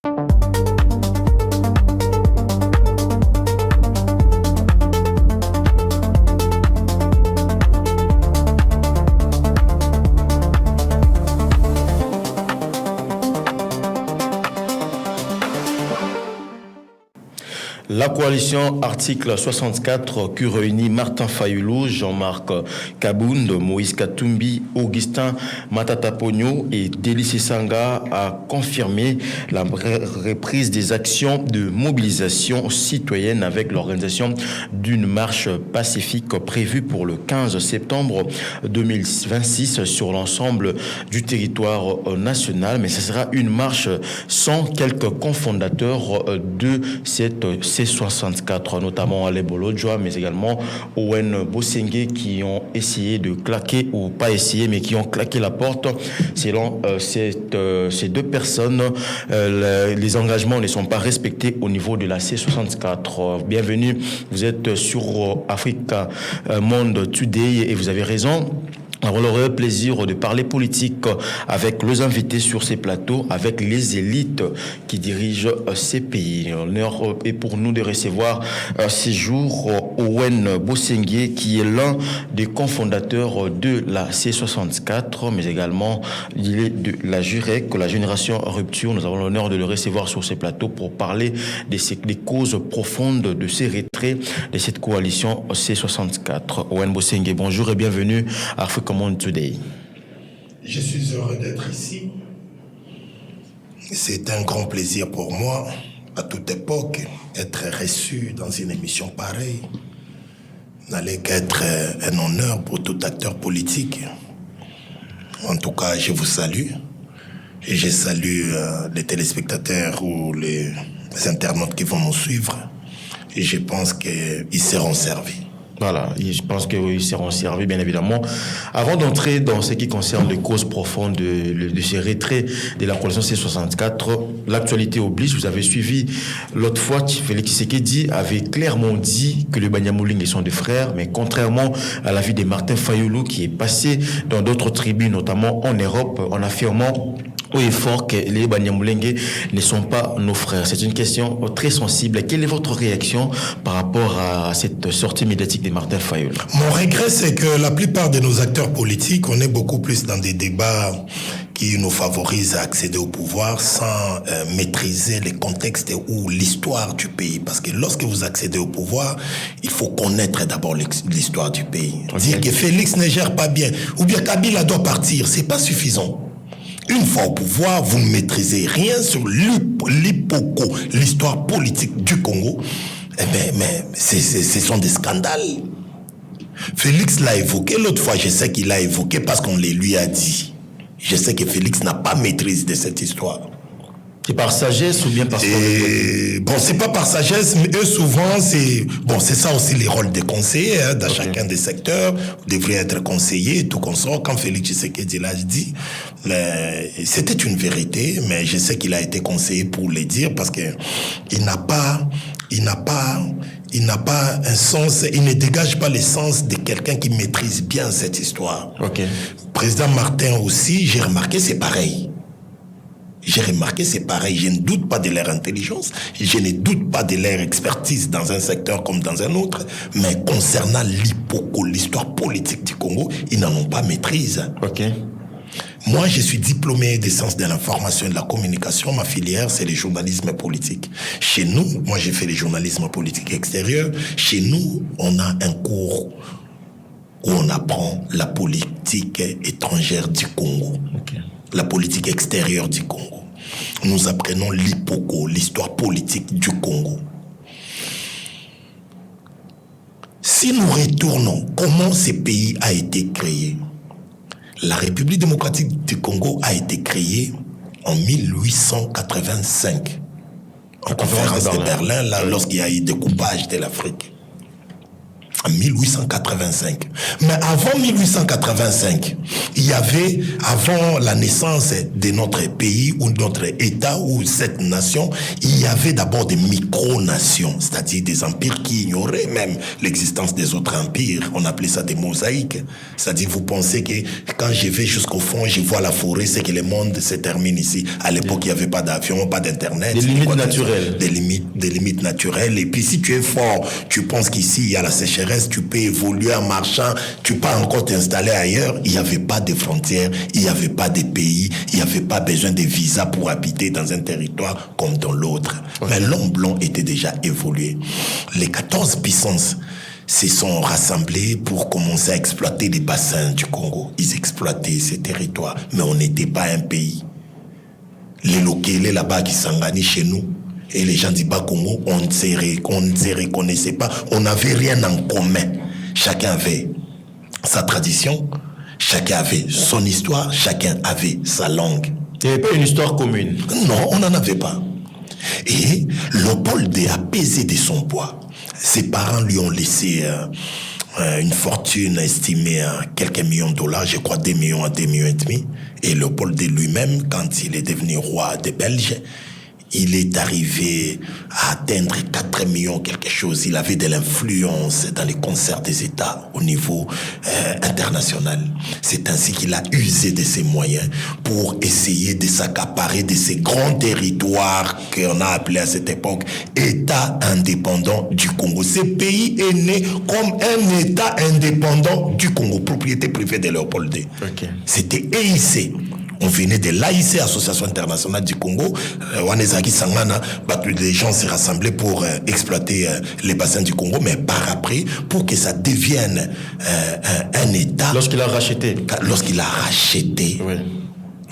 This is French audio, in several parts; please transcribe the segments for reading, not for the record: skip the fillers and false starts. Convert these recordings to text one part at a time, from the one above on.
La coalition article 64 qui réunit Martin Fayulu, Jean-Marc Kabound, Moïse Katumbi, Augustin Matata Pogno et Délice Sanga a confirmé la reprise des actions de mobilisation citoyenne avec l'organisation d'une marche pacifique prévue pour le 15 septembre 2026 sur l'ensemble du territoire national. Mais ce sera une marche sans quelques cofondateurs de cette C64, notamment Ale Bolodjoa, mais également Owen Bosengue, qui ont essayé de claquer, ou pas essayé, mais qui ont claqué la porte. Selon ces deux personnes, les engagements ne sont pas respectés au niveau de la C64. Bienvenue, vous êtes sur Africa Monde Today et vous avez raison. Alors, on aurait le plaisir de parler politique avec les invités sur ces plateaux, avec les élites qui dirigent ces pays. L'honneur est pour nous de recevoir ces jours Owen Bosengue, qui est l'un des cofondateurs de la C64, mais également il est de la JUREC, la Génération Rupture. Nous avons l'honneur de le recevoir sur ces plateaux pour parler des causes profondes de ces retraits de cette coalition C64. Owen Bosengue, bonjour et bienvenue à Africa Monde Today. Je suis heureux d'être ici. C'est un grand plaisir pour moi, à toute époque, être reçu dans une émission pareille. N'allait qu'être un honneur pour tout acteur politique. En tout cas, je vous salue. Et je salue les téléspectateurs ou les internautes qui vont nous suivre. Et je pense qu'ils seront servis. Voilà, je pense qu'ils seront servis, bien évidemment. Avant d'entrer dans ce qui concerne les causes profondes de ces retraits de la coalition C64, l'actualité oblige. Vous avez suivi l'autre fois, Félix Tshisekedi avait clairement dit que les Banyamulenge sont des frères, mais contrairement à l'avis de Martin Fayulu, qui est passé dans d'autres tribus, notamment en Europe, en affirmant haut et fort que les Banyamulenge ne sont pas nos frères. C'est une question très sensible. Quelle est votre réaction par rapport à cette sortie médiatique de Martin Fayulu? Mon regret, c'est que la plupart de nos acteurs politiques, on est beaucoup plus dans des débats qui nous favorisent à accéder au pouvoir sans maîtriser les contextes ou l'histoire du pays. Parce que lorsque vous accédez au pouvoir, il faut connaître d'abord l'histoire du pays. Okay. Dire que Félix ne gère pas bien, ou bien Kabila doit partir, c'est pas suffisant. Une fois au pouvoir, vous ne maîtrisez rien sur l'hypoco, l'histoire politique du Congo. Mais ce sont des scandales. Félix l'a évoqué l'autre fois, je sais qu'il l'a évoqué parce qu'on les lui a dit. Je sais que Félix n'a pas maîtrise de cette histoire. C'est par sagesse ou bien parce que... Bon, c'est pas par sagesse, mais eux souvent, c'est ça aussi les rôles des conseillers, dans chacun des secteurs. Vous devriez être conseiller, tout consort. Quand Félix Tshisekedi l'a dit, c'était une vérité, mais je sais qu'il a été conseiller pour les dire parce que il n'a pas un sens, il ne dégage pas le sens de quelqu'un qui maîtrise bien cette histoire. Okay. Président Martin aussi, j'ai remarqué, c'est pareil. J'ai remarqué, c'est pareil. Je ne doute pas de leur intelligence. Je ne doute pas de leur expertise dans un secteur comme dans un autre. Mais concernant l'histoire politique du Congo, ils n'en ont pas maîtrise. Ok. Moi, je suis diplômé des sciences de l'information et de la communication. Ma filière, c'est le journalisme politique. Chez nous, moi, j'ai fait le journalisme politique extérieur. Chez nous, on a un cours où on apprend la politique étrangère du Congo. Okay. La politique extérieure du Congo. Nous apprenons l'hypoco, l'histoire politique du Congo. Si nous retournons, comment ce pays a été créé? La République démocratique du Congo a été créée en 1885, en conférence de Berlin, là, lorsqu'il y a eu découpage de l'Afrique. En 1885. Mais avant 1885, il y avait, avant la naissance de notre pays ou notre État ou cette nation, il y avait d'abord des micro-nations, c'est-à-dire des empires qui ignoraient même l'existence des autres empires. On appelait ça des mosaïques. C'est-à-dire, vous pensez que quand je vais jusqu'au fond, je vois la forêt, c'est que le monde se termine ici. À l'époque, il n'y avait pas d'avion, pas d'internet. Des limites naturelles. Des limites naturelles. Et puis, si tu es fort, tu penses qu'ici, il y a la sécheresse, tu peux évoluer en marchant, tu peux encore t'installer ailleurs. Il n'y avait pas de frontières, il n'y avait pas de pays, il n'y avait pas besoin de visa pour habiter dans un territoire comme dans l'autre. Mais l'homme blanc était déjà évolué. Les 14 puissances se sont rassemblés pour commencer à exploiter les bassins du Congo. Ils exploitaient ces territoires, mais on n'était pas un pays. Les Lokele là-bas qui s'engagent chez nous, et les gens du Bas-Congo, on ne se reconnaissait pas. On n'avait rien en commun. Chacun avait sa tradition, chacun avait son histoire, chacun avait sa langue. Il n'y avait pas une histoire commune. Non, on n'en avait pas. Et Léopold a pesé de son poids. Ses parents lui ont laissé une fortune estimée à quelques millions de dollars, je crois 2 millions à 2,5 millions. Et Léopold lui-même, quand il est devenu roi des Belges, il est arrivé à atteindre 4 millions quelque chose. Il avait de l'influence dans les concerts des États au niveau international. C'est ainsi qu'il a usé de ses moyens pour essayer de s'accaparer de ces grands territoires qu'on a appelés à cette époque État indépendant du Congo. Ce pays est né comme un État indépendant du Congo, propriété privée de Léopold II. Okay. C'était EIC. On venait de l'AIC, Association internationale du Congo. Wanezaki Sangana, les gens s'est rassemblés pour exploiter les bassins du Congo, mais par après, pour que ça devienne un État. Lorsqu'il a racheté. Lorsqu'il a racheté. Oui.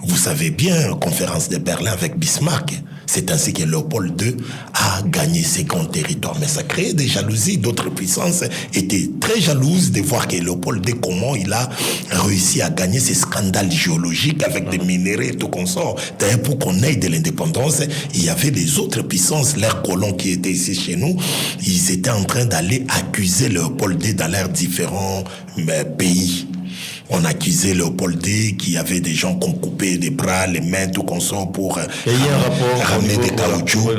Vous savez bien, conférence de Berlin avec Bismarck. C'est ainsi que Léopold II a gagné ces grands territoires. Mais ça créait des jalousies. D'autres puissances étaient très jalouses de voir que Léopold II, comment il a réussi à gagner ces scandales géologiques avec des minéraux et tout consort. D'ailleurs, pour qu'on ait de l'indépendance, il y avait les autres puissances, leurs colons qui étaient ici chez nous. Ils étaient en train d'aller accuser Léopold II dans leurs différents pays. On accusait Léopold II qu'il y avait des gens qu'on coupait les bras, les mains, tout consort pour ramener des caoutchoucs.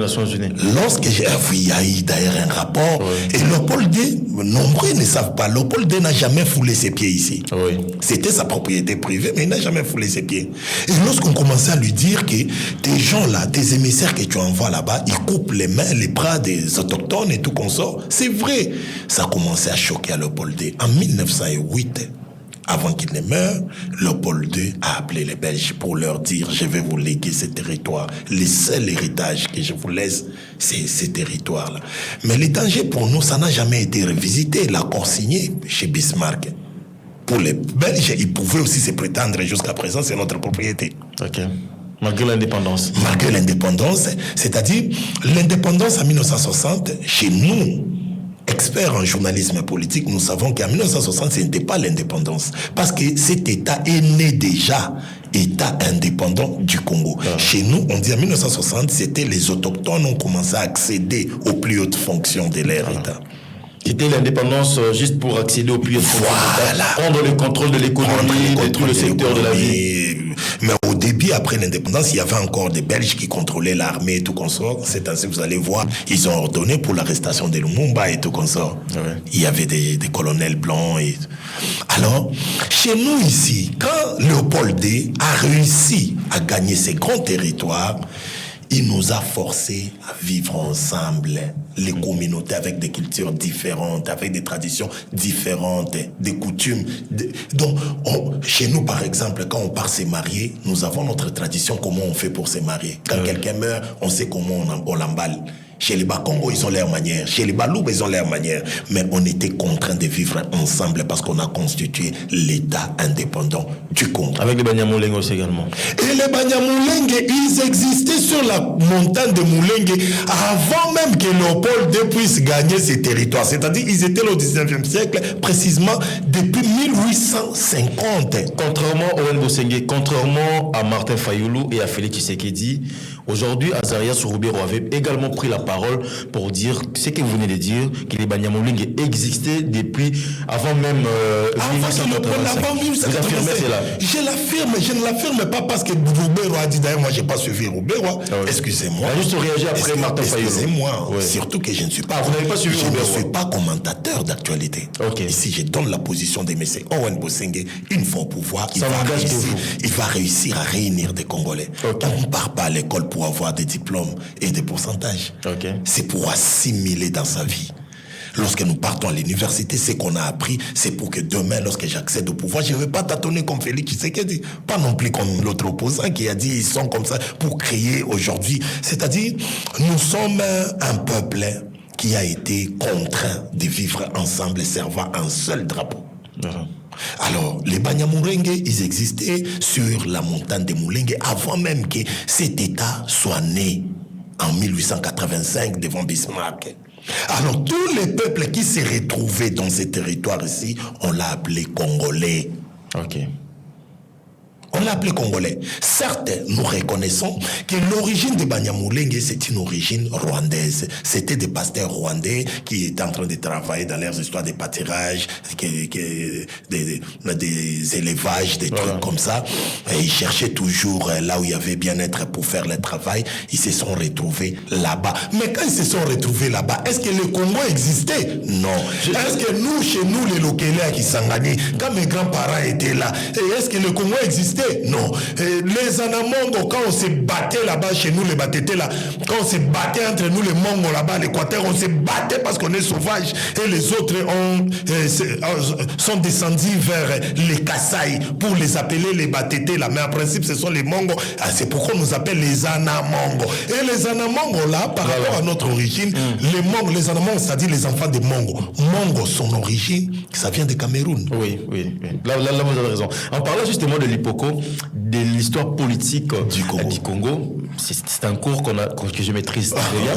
Il y a eu d'ailleurs un rapport. Oui. Et Léopold II, nombreux ne savent pas, Léopold II n'a jamais foulé ses pieds ici. Oui. C'était sa propriété privée, mais il n'a jamais foulé ses pieds. Et lorsqu'on commençait à lui dire que tes gens là, tes émissaires que tu envoies là-bas, ils coupent les mains, les bras des autochtones et tout consort, c'est vrai. Ça a commencé à choquer à Léopold II. En 1908, avant qu'il ne meure, Léopold II a appelé les Belges pour leur dire « Je vais vous léguer ces territoires. Le seul héritage que je vous laisse, c'est ces territoires-là. » Mais les dangers pour nous, ça n'a jamais été revisité. L'accord signé chez Bismarck. Pour les Belges, ils pouvaient aussi se prétendre jusqu'à présent, c'est notre propriété. Ok. Malgré l'indépendance. Malgré l'indépendance, c'est-à-dire l'indépendance en 1960, chez nous, experts en journalisme politique, nous savons qu'en 1960, ce n'était pas l'indépendance. Parce que cet État est né déjà, État indépendant du Congo. Ah. Chez nous, on dit en 1960, c'était les autochtones ont commencé à accéder aux plus hautes fonctions de leur État. C'était l'indépendance juste pour accéder aux plus hautes fonctions de l'État, prendre le contrôle de l'économie, de tout le secteur de la vie. Mais au début, après l'indépendance, il y avait encore des Belges qui contrôlaient l'armée et tout consort. C'est ainsi que vous allez voir, ils ont ordonné pour l'arrestation de Lumumba et tout consort. Ouais. Il y avait des colonels blancs. Alors, chez nous ici, quand Léopold II a réussi à gagner ces grands territoires, il nous a forcés à vivre ensemble, les communautés avec des cultures différentes, avec des traditions différentes, des coutumes. Donc, chez nous, par exemple, quand on part se marier, nous avons notre tradition, comment on fait pour se marier. Quand quelqu'un meurt, on sait comment on l'emballe. Chez les Bas-Congo, ils ont leur manière. Chez les Balouba, ils ont leur manière. Mais on était contraints de vivre ensemble parce qu'on a constitué l'État indépendant du Congo. Avec les Banyamulenge aussi également. Et les Banyamulenge, ils existaient sur la montagne de Mulenge avant même que Léopold Léopold II puisse gagner ces territoires. C'est-à-dire ils étaient là au 19e siècle, précisément depuis 1850. Contrairement à Owen Bosenge, contrairement à Martin Fayoulou et à Félix Tshisekedi, aujourd'hui, Azarias Roubero avait également pris la parole pour dire ce que vous venez de dire, que les Banyamulenge existaient depuis avant même 1885. Vous affirmez cela? Je l'affirme, je ne l'affirme pas parce que Roubero a dit, d'ailleurs, moi, je n'ai pas suivi Roubero. Ah oui. Excusez-moi. Il a juste réagi après Martin Fayoulou. Excusez-moi, oui. Surtout que je ne suis pas... vous n'avez pas suivi Roubero? Je ne suis pas commentateur d'actualité. Okay. Ici, je donne la position de M. Owen Bosenge. Une fois au pouvoir, il va réussir à réunir des Congolais. Okay. On ne part pas à l'école pour avoir des diplômes et des pourcentages. Okay. C'est pour assimiler dans sa vie. Lorsque nous partons à l'université, ce qu'on a appris, c'est pour que demain, lorsque j'accède au pouvoir, je ne vais pas tâtonner comme Félix Tshisekedi, pas non plus comme l'autre opposant qui a dit ils sont comme ça pour créer aujourd'hui. C'est-à-dire, nous sommes un peuple qui a été contraint de vivre ensemble servant un seul drapeau. Alors, les Banyamulenge, ils existaient sur la montagne de Mulenge avant même que cet État soit né en 1885 devant Bismarck. Alors, tous les peuples qui s'est retrouvés dans ces territoires ici, on l'a appelé Congolais. Ok. On l'a appelé Congolais. Certes, nous reconnaissons que l'origine de Banyamulenge, c'est une origine rwandaise. C'était des pasteurs rwandais qui étaient en train de travailler dans leurs histoires de pâturage, des élevages, des trucs comme ça. Et ils cherchaient toujours là où il y avait bien-être pour faire le travail. Ils se sont retrouvés là-bas. Mais quand ils se sont retrouvés là-bas, est-ce que le Congo existait? Non. Est-ce que nous, chez nous, les Lokele à Kisangani, quand mes grands-parents étaient là, est-ce que le Congo existait? Non. Les Anamongo, quand on se battait là-bas chez nous, les Batétés là, quand on se battait entre nous, les Mongos là-bas, l'Équateur, on se battait parce qu'on est sauvage et les autres sont descendus vers les Kasaï pour les appeler les Batétés là. Mais en principe, ce sont les Mongos. C'est pourquoi on nous appelle les Anamongo. Et les Anamongo là, par rapport à notre origine, les Mongos, les Anamongo, c'est-à-dire les enfants des Mongos. Mongo, son origine, ça vient de Cameroun. Oui. Là, vous avez raison. En parlant justement de l'Ipoko, de l'histoire politique du Congo, c'est un cours que je maîtrise très bien.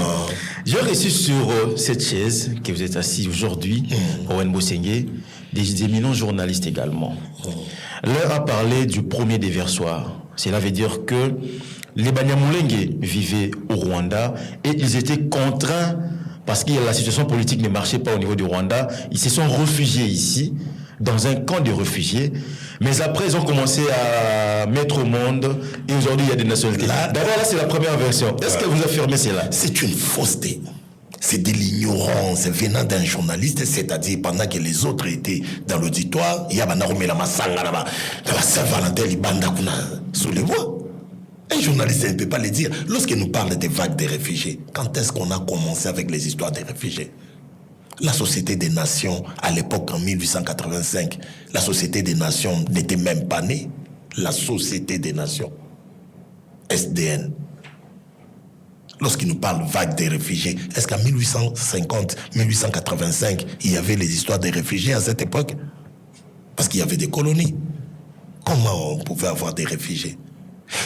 J'ai reçu sur cette chaise que vous êtes assis aujourd'hui, Owen Bosenge, des éminents journalistes également. L'heure a parlé du premier déversoir. Cela veut dire que les Banyamulenge vivaient au Rwanda et ils étaient contraints, parce que la situation politique ne marchait pas au niveau du Rwanda, ils se sont réfugiés ici, dans un camp de réfugiés, mais après ils ont commencé à mettre au monde et aujourd'hui il y a des nationalités. D'abord là c'est la première version. Est-ce que vous affirmez cela? C'est une fausseté. C'est de l'ignorance venant d'un journaliste, c'est-à-dire pendant que les autres étaient dans l'auditoire, il y a la Massanga là-bas, la Saint-Valentin, Libanda sous les voies. Un journaliste ne peut pas le dire. Lorsqu'il nous parle des vagues de réfugiés, quand est-ce qu'on a commencé avec les histoires des réfugiés? La Société des Nations, à l'époque, en 1885, la Société des Nations n'était même pas née. La Société des Nations, SDN. Lorsqu'il nous parle vague des réfugiés, est-ce qu'en 1850, 1885, il y avait les histoires des réfugiés à cette époque? Parce qu'il y avait des colonies. Comment on pouvait avoir des réfugiés?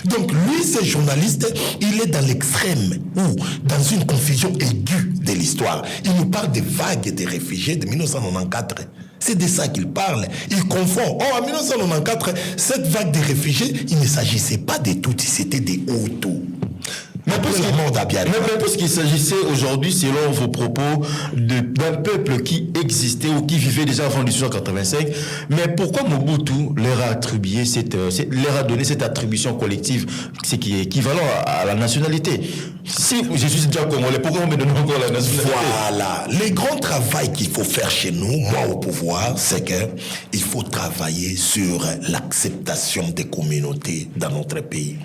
Donc lui, ce journaliste, il est dans l'extrême ou dans une confusion aiguë de l'histoire. Il nous parle des vagues des réfugiés de 1994. C'est de ça qu'il parle. Il confond. Oh, en 1994, cette vague des réfugiés, il ne s'agissait pas des Tutsis, c'était des Hutus. Mais puisqu'il s'agissait aujourd'hui, selon vos propos, d'un peuple qui existait ou qui vivait déjà avant 1885, mais pourquoi Mobutu leur a donné cette attribution collective, ce qui est équivalent à la nationalité? Si je suis déjà congolais, pourquoi on me donne encore la nationalité? Voilà. Le grand travail qu'il faut faire chez nous, moi au pouvoir, c'est qu'il faut travailler sur l'acceptation des communautés dans notre pays.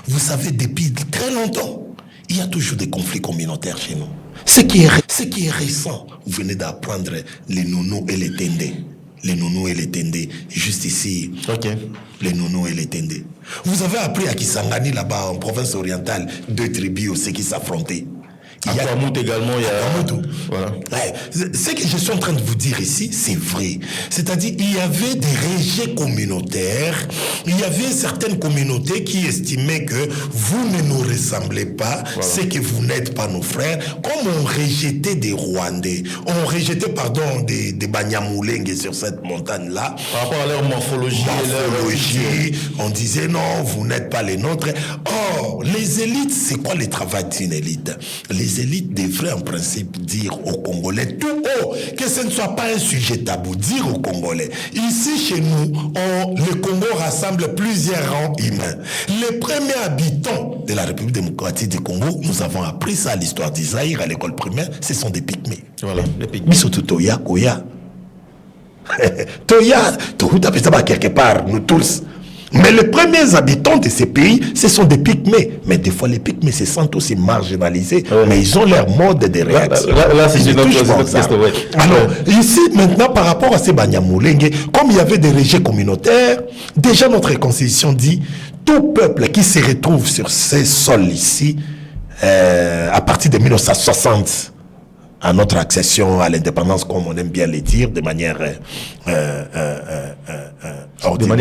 Vous savez, depuis très longtemps, il y a toujours des conflits communautaires chez nous. Ce qui est récent, vous venez d'apprendre les nounous et les tendés. Les nounous et les tendés, juste ici. Ok. Les nounous et les tendés. Vous avez appris à Kisangani, là-bas, en province orientale, deux tribus aussi qui s'affrontaient. À Kwamout également, il y a... Voilà. Ouais. Ce que je suis en train de vous dire ici, c'est vrai. C'est-à-dire, il y avait des rejets communautaires. Il y avait certaines communautés qui estimaient que vous ne nous ressemblez pas, c'est que vous n'êtes pas nos frères. Comme on rejetait des Rwandais, on rejetait, des Banyamulenge sur cette montagne-là. Par rapport à leur morphologie. On disait non, vous n'êtes pas les nôtres. Or, les élites, c'est quoi le travail d'une élite? Les élites devraient en principe dire aux Congolais tout haut que ce ne soit pas un sujet tabou. Dire aux Congolais, ici chez nous, le Congo rassemble plusieurs rangs humains. Les premiers habitants de la République démocratique du Congo, nous avons appris ça à l'histoire d'Israël à l'école primaire, ce sont des pygmées. Voilà, les pygmées. Mais surtout Toya, Koya. Toya, tout ça quelque part, nous tous. Mais les premiers habitants de ces pays, ce sont des pygmées. Mais des fois, les pygmées se sentent aussi marginalisés. Mais ils ont leur mode de réaction. Là c'est une autre question. Alors, ici, maintenant, par rapport à ces Banyamulenge, comme il y avait des rejets communautaires, déjà notre constitution dit tout peuple qui se retrouve sur ces sols ici, à partir de 1960, à notre accession à l'indépendance, comme on aime bien le dire, de manière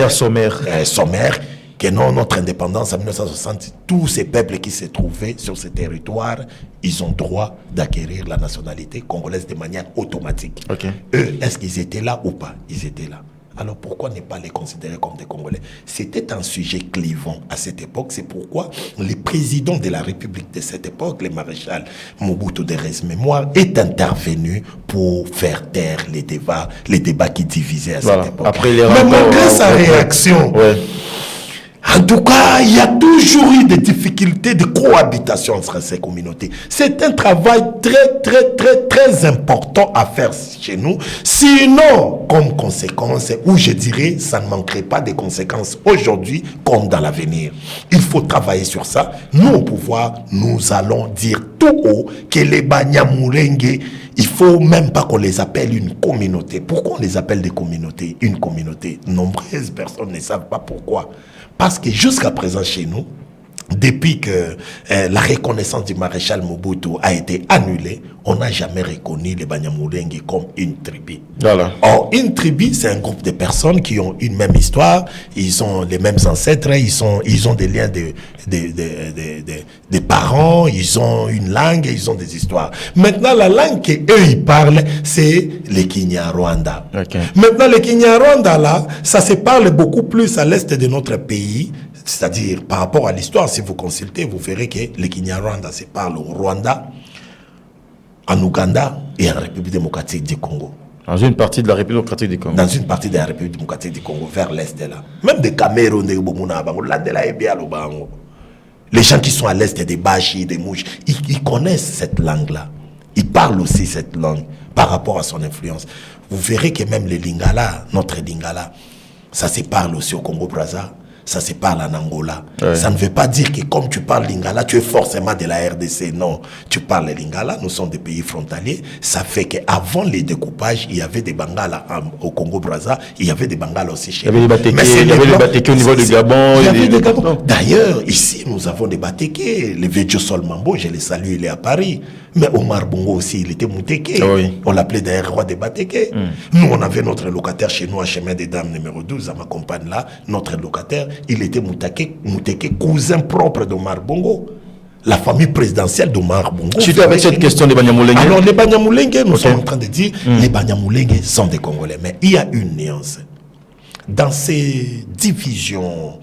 sommaire. Sommaire, que non, notre indépendance en 1960, tous ces peuples qui se trouvaient sur ces territoires, ils ont droit d'acquérir la nationalité congolaise de manière automatique. Eux, est-ce qu'ils étaient là ou pas? Ils étaient là. Alors pourquoi ne pas les considérer comme des Congolais? C'était un sujet clivant à cette époque. C'est pourquoi le président de la République de cette époque, le maréchal Mobutu de Mémoire, est intervenu pour faire taire les débats qui divisaient à cette époque. Après les mais malgré sa réaction, en tout cas, il y a toujours eu des difficultés de cohabitation entre ces communautés. C'est un travail très important à faire chez nous. Sinon, comme conséquence, ou je dirais, ça ne manquerait pas de conséquences aujourd'hui comme dans l'avenir. Il faut travailler sur ça. Nous, au pouvoir, nous allons dire tout haut que les Banyamulenge, il faut même pas qu'on les appelle une communauté. Pourquoi on les appelle des communautés? Une communauté. Nombreuses personnes ne savent pas pourquoi. Parce que jusqu'à présent chez nous, depuis que la reconnaissance du maréchal Mobutu a été annulée, on n'a jamais reconnu les Banyamulenge comme une tribu. Voilà. Or, une tribu, c'est un groupe de personnes qui ont une même histoire, ils ont les mêmes ancêtres, ils ont des liens de parents, ils ont une langue, ils ont des histoires. Maintenant, la langue qu'eux, ils parlent, c'est le Kinyarwanda. Maintenant, le Kinyarwanda, là, ça se parle beaucoup plus à l'est de notre pays. C'est-à-dire, par rapport à l'histoire, si vous consultez, vous verrez que le Kinyarwanda se parle au Rwanda, en Ouganda et en République démocratique du Congo. Dans une partie de la République démocratique du Congo. Dans une partie de la République démocratique du Congo, vers l'est de là. Même des Cameroun, des Bomuna, les gens qui sont à l'est des Bachi, des Mouches, ils connaissent cette langue-là. Ils parlent aussi cette langue par rapport à son influence. Vous verrez que même les Lingala, notre Lingala, ça se parle aussi au Congo-Brazza. Ça se parle en Angola. Ça ne veut pas dire que comme tu parles Lingala, tu es forcément de la RDC. Non, tu parles Lingala, nous sommes des pays frontaliers. Ça fait qu'avant les découpages, il y avait des Bangala au Congo-Brazza, il y avait des Bangala aussi chez nous. Il y avait des Batéké au niveau du Gabon. Il y avait des Gabon. D'ailleurs, ici, nous avons des Batéké. Le Védio Sol Mambo, je le salue, il est à Paris. Mais Omar Bongo aussi, il était Moutéké. On l'appelait d'ailleurs roi des Batéké. Nous, on avait notre locataire chez nous à Chemin des Dames numéro 12, à ma compagne là, notre locataire. Il était Moutéké, cousin propre d'Omar Bongo. La famille présidentielle d'Omar Bongo. Tu avec cette question des Banyamulenge? Alors, les Banyamulenge, nous sommes en train de dire, les Banyamulenge sont des Congolais. Mais il y a une nuance. Dans ces divisions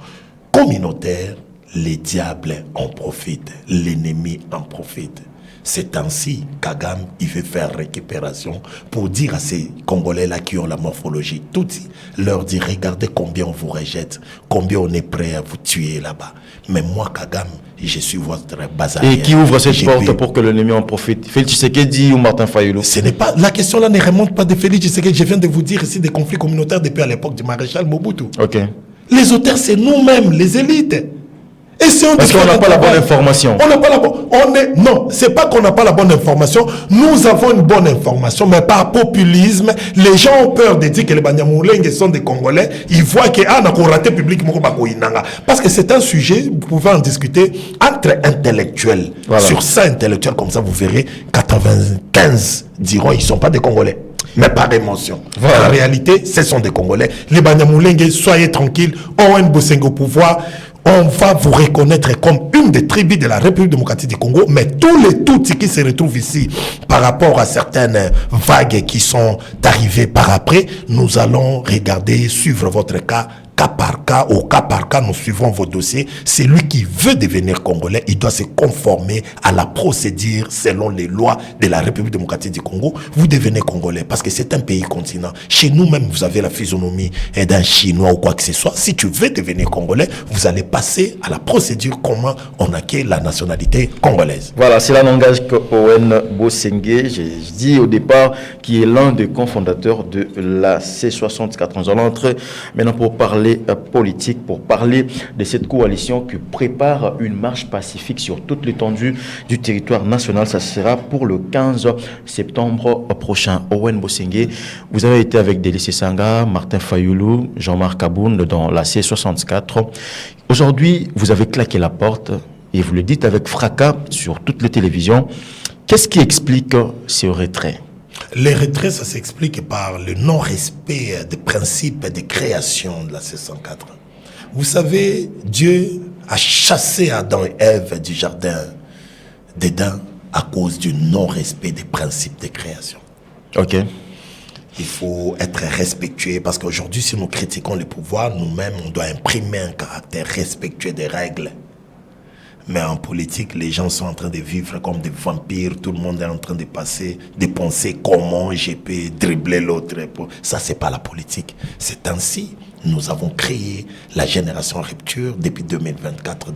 communautaires, les diables en profitent, l'ennemi en profite. C'est ainsi Kagame, il veut faire récupération pour dire à ces Congolais-là qui ont la morphologie toute, leur dire, regardez combien on vous rejette, combien on est prêt à vous tuer là-bas. Mais moi, Kagame, je suis votre bazarier. Et qui ouvre cette porte pour que l'ennemi en profite? Félix Tshisekedi ou Martin Fayulu? Ce n'est pas, la question là ne remonte pas de Félix Tshisekedi. Je viens de vous dire ici des conflits communautaires depuis à l'époque du maréchal Mobutu. Les auteurs, c'est nous-mêmes, les élites. Parce qu'on n'a pas la bonne information. On n'a pas la bonne. Non, c'est pas qu'on n'a pas la bonne information. Nous avons une bonne information, mais par populisme, les gens ont peur de dire que les Banyamulenge sont des Congolais. Ils voient que n'a qu'on raté public parce que c'est un sujet. Vous pouvez en discuter entre intellectuels. Voilà. Sur 100 intellectuels comme ça, vous verrez 95 diront ils sont pas des Congolais. Mais par émotion. Voilà. En réalité, ce sont des Congolais. Les Banyamulenge, soyez tranquilles. Owen Bosengo au pouvoir. On va vous reconnaître comme une des tribus de la République démocratique du Congo, mais tous les Tutsis qui se retrouvent ici par rapport à certaines vagues qui sont arrivées par après, nous allons regarder, suivre votre cas par cas, au cas par cas, nous suivons vos dossiers. Celui qui veut devenir Congolais, il doit se conformer à la procédure selon les lois de la République démocratique du Congo. Vous devenez Congolais parce que c'est un pays continent. Chez nous même, vous avez la physionomie d'un Chinois ou quoi que ce soit. Si tu veux devenir Congolais, vous allez passer à la procédure comment on acquiert la nationalité congolaise. Voilà, cela n'engage que Owen Bosengue, j'ai dit au départ, qui est l'un des cofondateurs de la C64. Nous allons entrer maintenant pour parler politique, pour parler de cette coalition qui prépare une marche pacifique sur toute l'étendue du territoire national. Ça sera pour le 15 septembre prochain. Owen Bosengue, vous avez été avec Délice Sanga, Martin Fayoulou, Jean-Marc Kaboun dans la C64. Aujourd'hui, vous avez claqué la porte et vous le dites avec fracas sur toutes les télévisions. Qu'est-ce qui explique ce retrait? Les retraits, ça s'explique par le non-respect des principes de création de la C104. Vous savez, Dieu a chassé Adam et Ève du jardin d'Éden à cause du non-respect des principes de création. Ok. Il faut être respectueux parce qu'aujourd'hui, si nous critiquons le pouvoir, nous-mêmes, on doit imprimer un caractère respectueux des règles. Mais en politique, les gens sont en train de vivre comme des vampires. Tout le monde est en train de penser comment je peux dribbler l'autre. Ça, c'est pas la politique. C'est ainsi. Nous avons créé la génération rupture depuis 2024.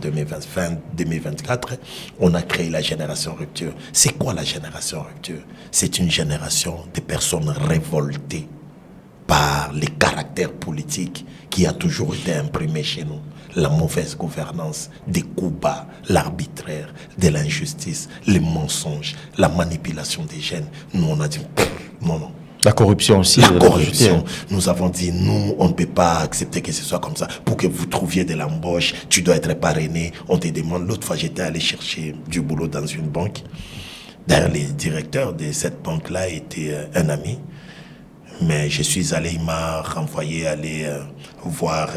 On a créé la génération rupture. C'est quoi la génération rupture? C'est une génération de personnes révoltées par les caractères politiques qui a toujours été imprimé chez nous. La mauvaise gouvernance, des coups bas, l'arbitraire, de l'injustice, les mensonges, la manipulation des jeunes. Nous, on a dit, non. La corruption aussi. La corruption. Nous avons dit, nous, on ne peut pas accepter que ce soit comme ça. Pour que vous trouviez de l'embauche, tu dois être parrainé. On te demande. L'autre fois, j'étais allé chercher du boulot dans une banque. D'ailleurs, le directeur de cette banque-là était un ami. Mais je suis allé, il m'a renvoyé aller voir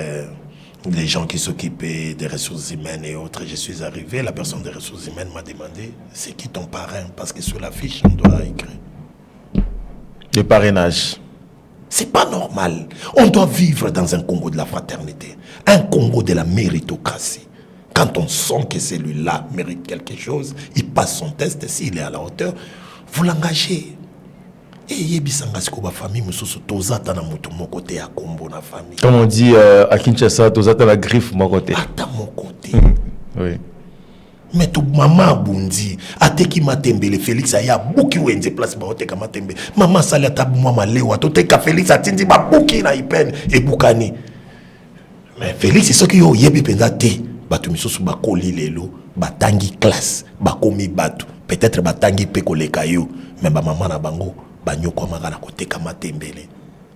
les gens qui s'occupaient des ressources humaines et autres. Je suis arrivé, la personne des ressources humaines m'a demandé c'est qui ton parrain, parce que sur la fiche on doit écrire le parrainage. C'est pas normal. On doit vivre dans un Congo de la fraternité, un Congo de la méritocratie. Quand on sent que celui-là mérite quelque chose, il passe son test, s'il est à la hauteur, vous l'engagez. Et famille comme on dit à Kinshasa, tozata la griffe mon côté. À mon côté. Oui. Mais tout maman bundi, ateki matembele Félix aya buki wenze place ba oteka matembe. Maman sala tabu mama lewa toteka Félix atindi ba buki na ipene e bukani. Mais Félix c'est ce qui yo yebi penza te. Batu misusu ba koli lelo, batangi classe, ba komi batu. Peut-être batangi pe koleka yo, mais ba maman na bango banyoko magana koteka matembele.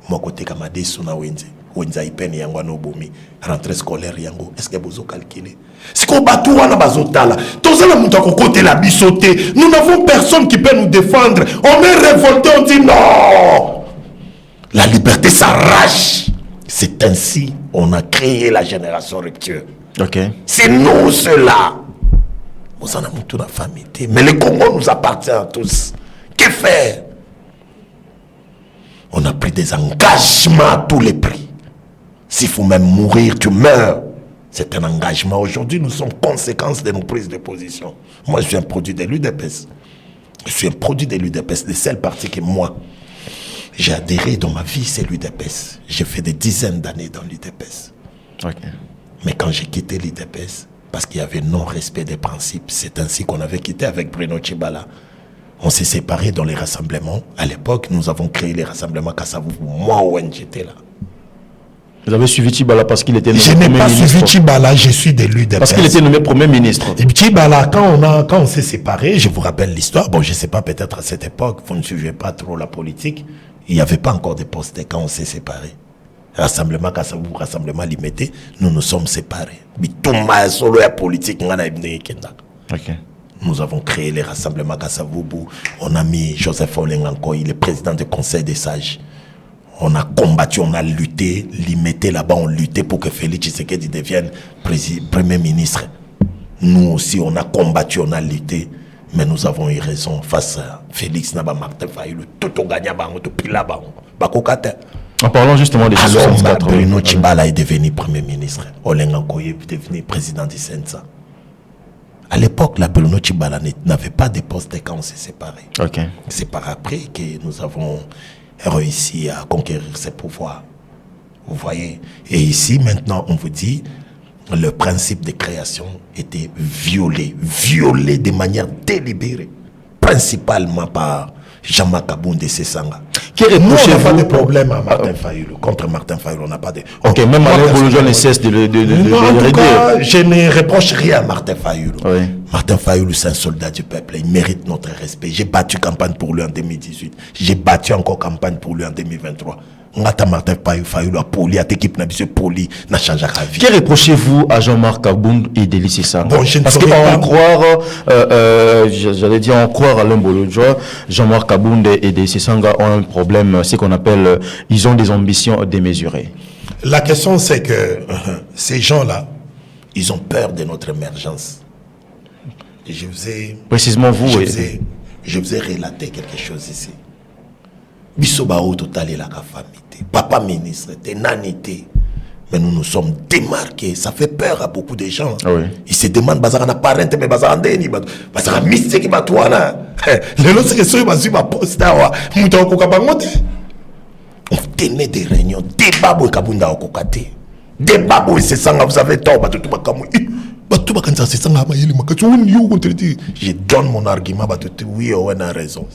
Moko teka madesu na wenze. Wenza ipene yango no bomi rentrée scolaire yango est-ce que bozo calculer siko batu wana bazotala tozala mutu akokote la bisoté nous n'avons personne qui peut nous défendre on est révolté on dit non la liberté s'arrache c'est ainsi on a créé la génération rupture. Ok, c'est nous ceux-là vous en avez mutu na famille mais le Congo nous appartient à tous. Que faire? On a pris des engagements à tous les prix. S'il faut même mourir, tu meurs. C'est un engagement. Aujourd'hui, nous sommes conséquences de nos prises de position. Moi, je suis un produit de l'UDPS. Je suis un produit de l'UDPS. Le seul parti que moi, j'ai adhéré dans ma vie, c'est l'UDPS. J'ai fait des dizaines d'années dans l'UDPS. Okay. Mais quand j'ai quitté l'UDPS, parce qu'il y avait non-respect des principes, c'est ainsi qu'on avait quitté avec Bruno Tshibala. On s'est séparés dans les rassemblements. À l'époque, nous avons créé les rassemblements Kassavou. Moi, Owen, j'étais là. Vous avez suivi Tchibala parce qu'il était nommé Je n'ai Premier pas ministre. suivi Tchibala, je suis de l'UDPS. Parce qu'il était nommé Premier ministre. Et Tchibala, quand on s'est séparés, je vous rappelle l'histoire, bon, je ne sais pas, peut-être à cette époque, vous ne suivez pas trop la politique, il n'y avait pas encore de postes quand on s'est séparés. Rassemblement Kassavou, rassemblement limité, nous nous sommes séparés. Ok. Nous avons créé les rassemblements Kassavoubou. On a mis Joseph Olenganko, il est président du Conseil des sages. On a combattu, on a lutté, limité là-bas, on luttait pour que Félix Tshisekedi devienne Premier ministre. Nous aussi, on a combattu, on a lutté, mais nous avons eu raison face à Félix Naba Martin Fayulu. Tout au gagnant, tout pila, bakokate. En parlant justement des 64 Bruno Tchibala est devenu Premier ministre. Olenganko est devenu président du Sensa. À l'époque, la Bruno Tchibala n'avait pas de poste quand on s'est séparés. Ok. C'est par après que nous avons réussi à conquérir ses pouvoirs. Vous voyez. Et ici, maintenant, on vous dit, le principe de création était violé de manière délibérée, principalement par Jean-Marc Kaboundé Sessanga. Nous, on n'a pas de problème à Martin Fayulu. Contre Martin Fayulu, on n'a pas de... Ok, même Alain Bolojou ne cesse de le en tout cas, je ne reproche rien à Martin Fayulu. Oui. Martin Fayulu, c'est un soldat du peuple. Il mérite notre respect. J'ai battu campagne pour lui en 2018. J'ai battu encore campagne pour lui en 2023. Ngata Martin Fayulu a poli, à l'équipe n'a pas poli, n'a changé la vie. Que reprochez-vous à Jean-Marc Kabound et Délice Sanga? Bon, je ne parce qu'en croire, j'allais dire en croire Alain Bolojou, Jean-Marc Kabound et Délice Sanga ont un problème, ce qu'on appelle, ils ont des ambitions démesurées. La question c'est que ces gens-là, ils ont peur de notre émergence. Et je vous ai... Précisément vous, je vous ai relaté quelque chose ici. Bisobao total et la famille. Papa ministre, t'es nanité. Mais nous nous sommes démarqués. Ça fait peur à beaucoup de gens. Oui. Ils se demandent, bazar na parent, mais bazar ndeni, bazar mystique batouana. Le lot c'est que sur ma poste là, mouton kokabangote. On tenait des réunions, débat boy kabunda okokate. Débat boy c'est ça, vous avez tort, batou bakamu. Je donne mon argument, oui, on a raison.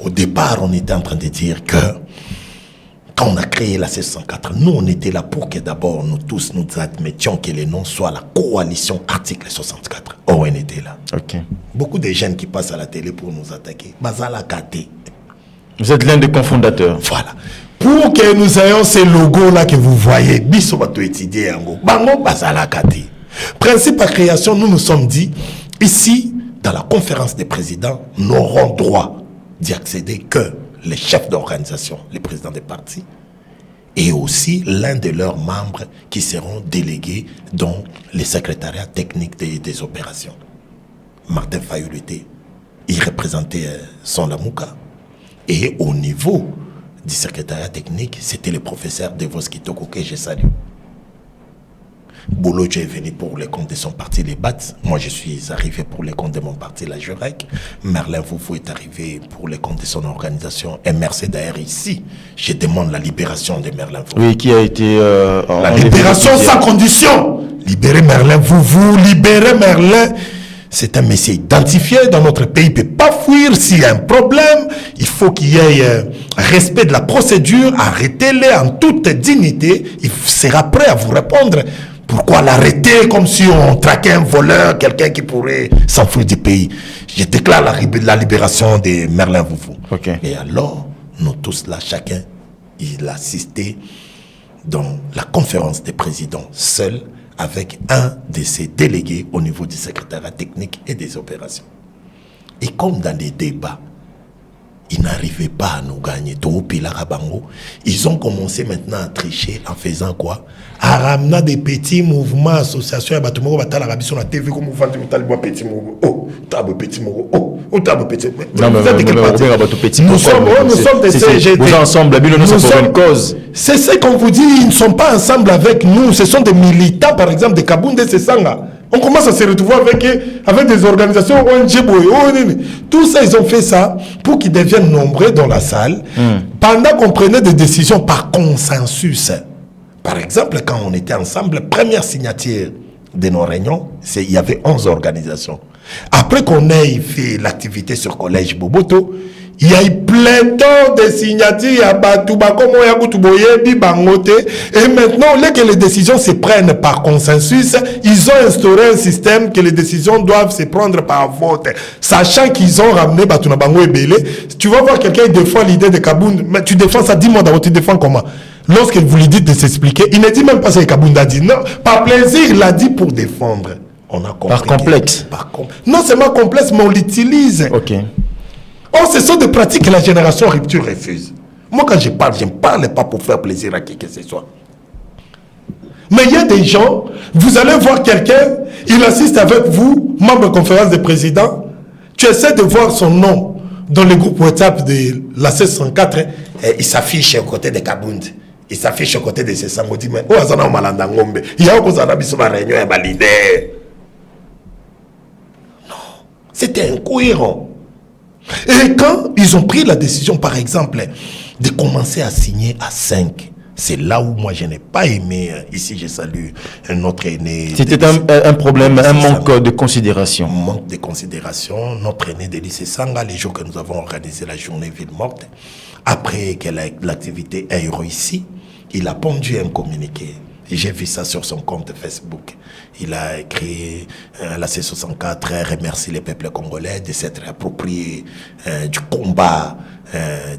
Au départ, on était en train de dire que quand on a créé la C104, nous, on était là pour que d'abord, nous tous, nous admettions que le nom soit la coalition article 64. Oh, on était là. Ok. Beaucoup de jeunes qui passent à la télé pour nous attaquer. Bazala Kate. Vous êtes l'un des cofondateurs. Voilà. Pour que nous ayons ces logos-là que vous voyez, biso bato étudier en go. Bango Bazala Kate. Principe à création, nous nous sommes dit, ici, dans la conférence des présidents, nous aurons droit d'y accéder que les chefs d'organisation, les présidents des partis, et aussi l'un de leurs membres qui seront délégués dans les secrétariats techniques des opérations. Martin Fayulu était, il représentait son Lamouka. Et au niveau du secrétariat technique, c'était le professeur Devos Kitoko que je salue. Bolojou est venu pour les comptes de son parti, les BATS. Moi, je suis arrivé pour les comptes de mon parti, la Jurek. Merlin Foufou est arrivé pour les comptes de son organisation MRC. D'ailleurs, ici, je demande la libération de Merlin Foufou. Oui, qui a été... la libération sans condition. Libérer Merlin Foufou, libérer Merlin. C'est un monsieur identifié dans notre pays. Il ne peut pas fuir s'il y a un problème. Il faut qu'il y ait respect de la procédure. Arrêtez-les en toute dignité. Il sera prêt à vous répondre. Pourquoi l'arrêter comme si on traquait un voleur, quelqu'un qui pourrait s'enfuir du pays? Je déclare la libération de Merlin Foufou. Okay. Et alors, nous tous là, chacun, il assistait dans la conférence des présidents seul avec un de ses délégués au niveau du secrétariat technique et des opérations. Et comme dans les débats, ils n'arrivaient pas à nous gagner. Ils ont commencé maintenant à tricher en faisant quoi? À ramener des petits mouvements, associations, et bateau la Arabie sur la TV comme vous faites petit mouvement. Oh, table petit mouvement. Oh, table petit. Non, mais nous sommes des CGT. Vous ensemble, nous sommes une cause. C'est ce qu'on vous dit, ils ne sont pas ensemble avec nous. Ce sont des militants, par exemple, de Kaboundé Sessanga. On commence à se retrouver avec des organisations ONG. Tout ça, ils ont fait ça pour qu'ils deviennent nombreux dans la salle. Pendant qu'on prenait des décisions par consensus. Par exemple, quand on était ensemble, première signature de nos réunions, il y avait 11 organisations. Après qu'on ait fait l'activité sur Collège Boboto, Il y a eu pléthore de signatures à Batouba, comme on y a Boutouboyebi, Bangote. Et maintenant, là que les décisions se prennent par consensus, ils ont instauré un système que les décisions doivent se prendre par vote. Sachant qu'ils ont ramené Batouna Bango et Belé. Tu vas voir quelqu'un qui défend l'idée de Kabound, mais tu défends ça, dis-moi d'abord, tu défends comment? Lorsque vous lui dites de s'expliquer, il ne dit même pas ce que Kabound a dit. Non, par plaisir, il l'a dit pour défendre. On a compris. Par complexe. Non seulement complexe, mais on l'utilise. Ok. Or, ce sont des pratiques que la génération rupture refuse. Moi, quand je ne parle pas pour faire plaisir à qui que ce soit. Mais il y a des gens, vous allez voir quelqu'un, il assiste avec vous, membre de conférence des présidents, tu essaies de voir son nom dans le groupe WhatsApp de la C104, il s'affiche aux côtés de Kabound. Il s'affiche aux côtés de ces Sangoti. Mais où est-ce qu'on a malanda ngombe? Il y a où on a mis ma réunion et ma leader. Non, c'était incohérent. Et quand ils ont pris la décision, par exemple, de commencer à signer à 5, c'est là où moi je n'ai pas aimé. Ici, je salue notre aîné. C'était un problème, un manque de considération. Manque de considération. Notre aîné de lycée Sanga, les jours que nous avons organisé la journée ville morte, après que l'activité ait réussi, il a pondu un communiqué. J'ai vu ça sur son compte Facebook. Il a écrit la C64 remercie les peuples congolais de s'être appropriés du combat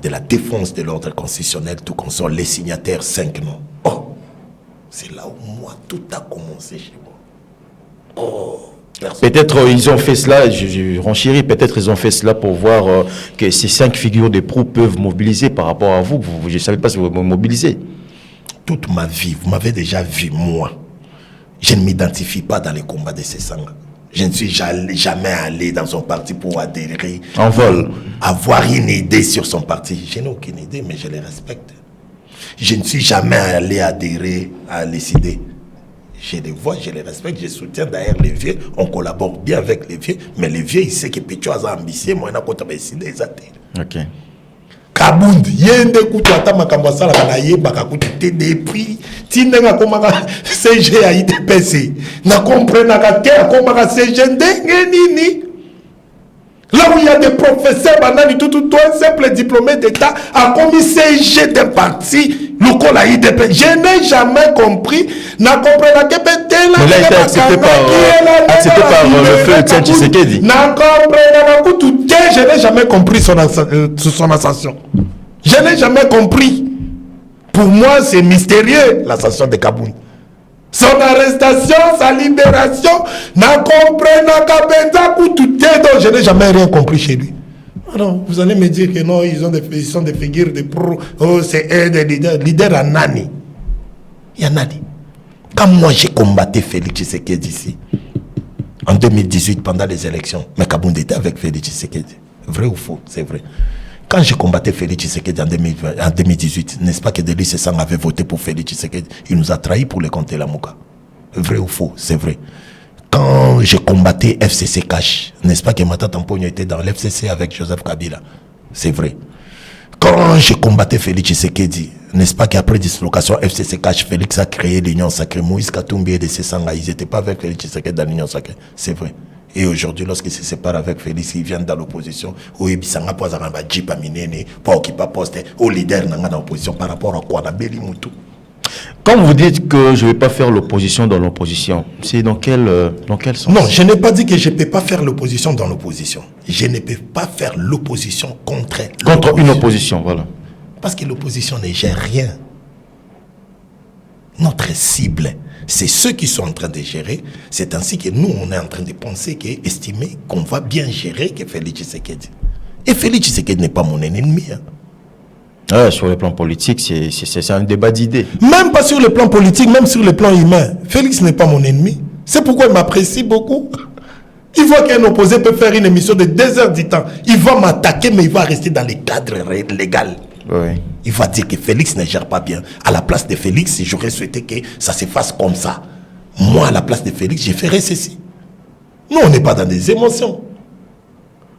de la défense de l'ordre constitutionnel, tout comme sont les signataires 5 noms. Oh, c'est là où moi tout a commencé chez moi. Oh. Peut-être ils ont fait cela, je renchéris, peut-être ils ont fait cela pour voir que ces 5 figures de proue peuvent mobiliser par rapport à vous. Je ne savais pas si vous vous mobilisez. Toute ma vie, vous m'avez déjà vu, moi. Je ne m'identifie pas dans les combats de ces sangs. Je ne suis jamais allé dans son parti pour adhérer. En vol. Avoir une idée sur son parti. Je n'ai aucune idée, mais je les respecte. Je ne suis jamais allé adhérer à les idées. Je les vois, je les respecte, je soutiens d'ailleurs les vieux. On collabore bien avec les vieux. Mais les vieux, ils savent que Pécho a ambitieux. Moi, je n'ai pas décidé. Ok. Kabound, yende kutu ata makambo sala kana yeba kakutu te depuis tinenga komaka CG a IDPC na comprendre ka te komaka CG ndenge nini. Là où il y a des professeurs, tout un simple diplômé d'État a commis CG d'un parti, le col a IDP. Je n'ai jamais compris. N'a compris la Kébété. Mais là, il a été accepté par le feu Tian Tshisekedi. N'a compris la je n'ai jamais compris son ascension. Je n'ai jamais compris. Pour moi, c'est mystérieux, l'ascension de Kabound. Son arrestation, sa libération, n'a compris, n'a compris, donc je n'ai jamais rien compris chez lui. Alors, vous allez me dire que non, ils sont des figures de pro, oh, c'est eux des leaders. Leader à Nani. Il y a Nani. Quand moi j'ai combattu Félix Tshisekedi ici, en 2018, pendant les élections, mais Kabound était avec Félix Tshisekedi. Vrai ou faux? C'est vrai. Quand j'ai combattu Félix Tshisekedi en 2018, n'est-ce pas que Delis Sessang avait voté pour Félix Tshisekedi? Il nous a trahis pour le compte de la Mouka. Vrai ou faux? C'est vrai. Quand j'ai combattu FCC Cash, n'est-ce pas que Mata Tampogno était dans l'FCC avec Joseph Kabila? C'est vrai. Quand j'ai combattu Félix Tshisekedi, n'est-ce pas qu'après dislocation FCC Cash, Félix a créé l'Union Sacrée. Moïse Katumbi et de Sessanga, ils n'étaient pas avec Félix Tshisekedi dans l'Union Sacrée. C'est vrai. Et aujourd'hui, lorsqu'ils se séparent avec Félix, ils viennent dans l'opposition. Ou ils sont en Djipa Minene, pour occuper poste, au leader dans l'opposition par rapport à quoi? Quand vous dites que je ne vais pas faire l'opposition dans l'opposition, c'est dans quel sens? Non, je n'ai pas dit que je ne peux pas faire l'opposition dans l'opposition. Je ne peux pas faire l'opposition contre une opposition, voilà. Parce que l'opposition ne gère rien. Notre cible, c'est ceux qui sont en train de gérer. C'est ainsi que nous, on est en train de penser, estimer qu'on va bien gérer que Félix Tshisekedi. Et Félix Tshisekedi n'est pas mon ennemi. Hein. Ouais, sur le plan politique, c'est un débat d'idées. Même pas sur le plan politique, même sur le plan humain. Félix n'est pas mon ennemi. C'est pourquoi il m'apprécie beaucoup. Il voit qu'un opposé peut faire une émission de 2 heures du temps. Il va m'attaquer, mais il va rester dans les cadres légaux. Oui. Il va dire que Félix ne gère pas bien. À la place de Félix, j'aurais souhaité que ça se fasse comme ça. Moi, à la place de Félix, je ferais ceci. Nous, on n'est pas dans des émotions.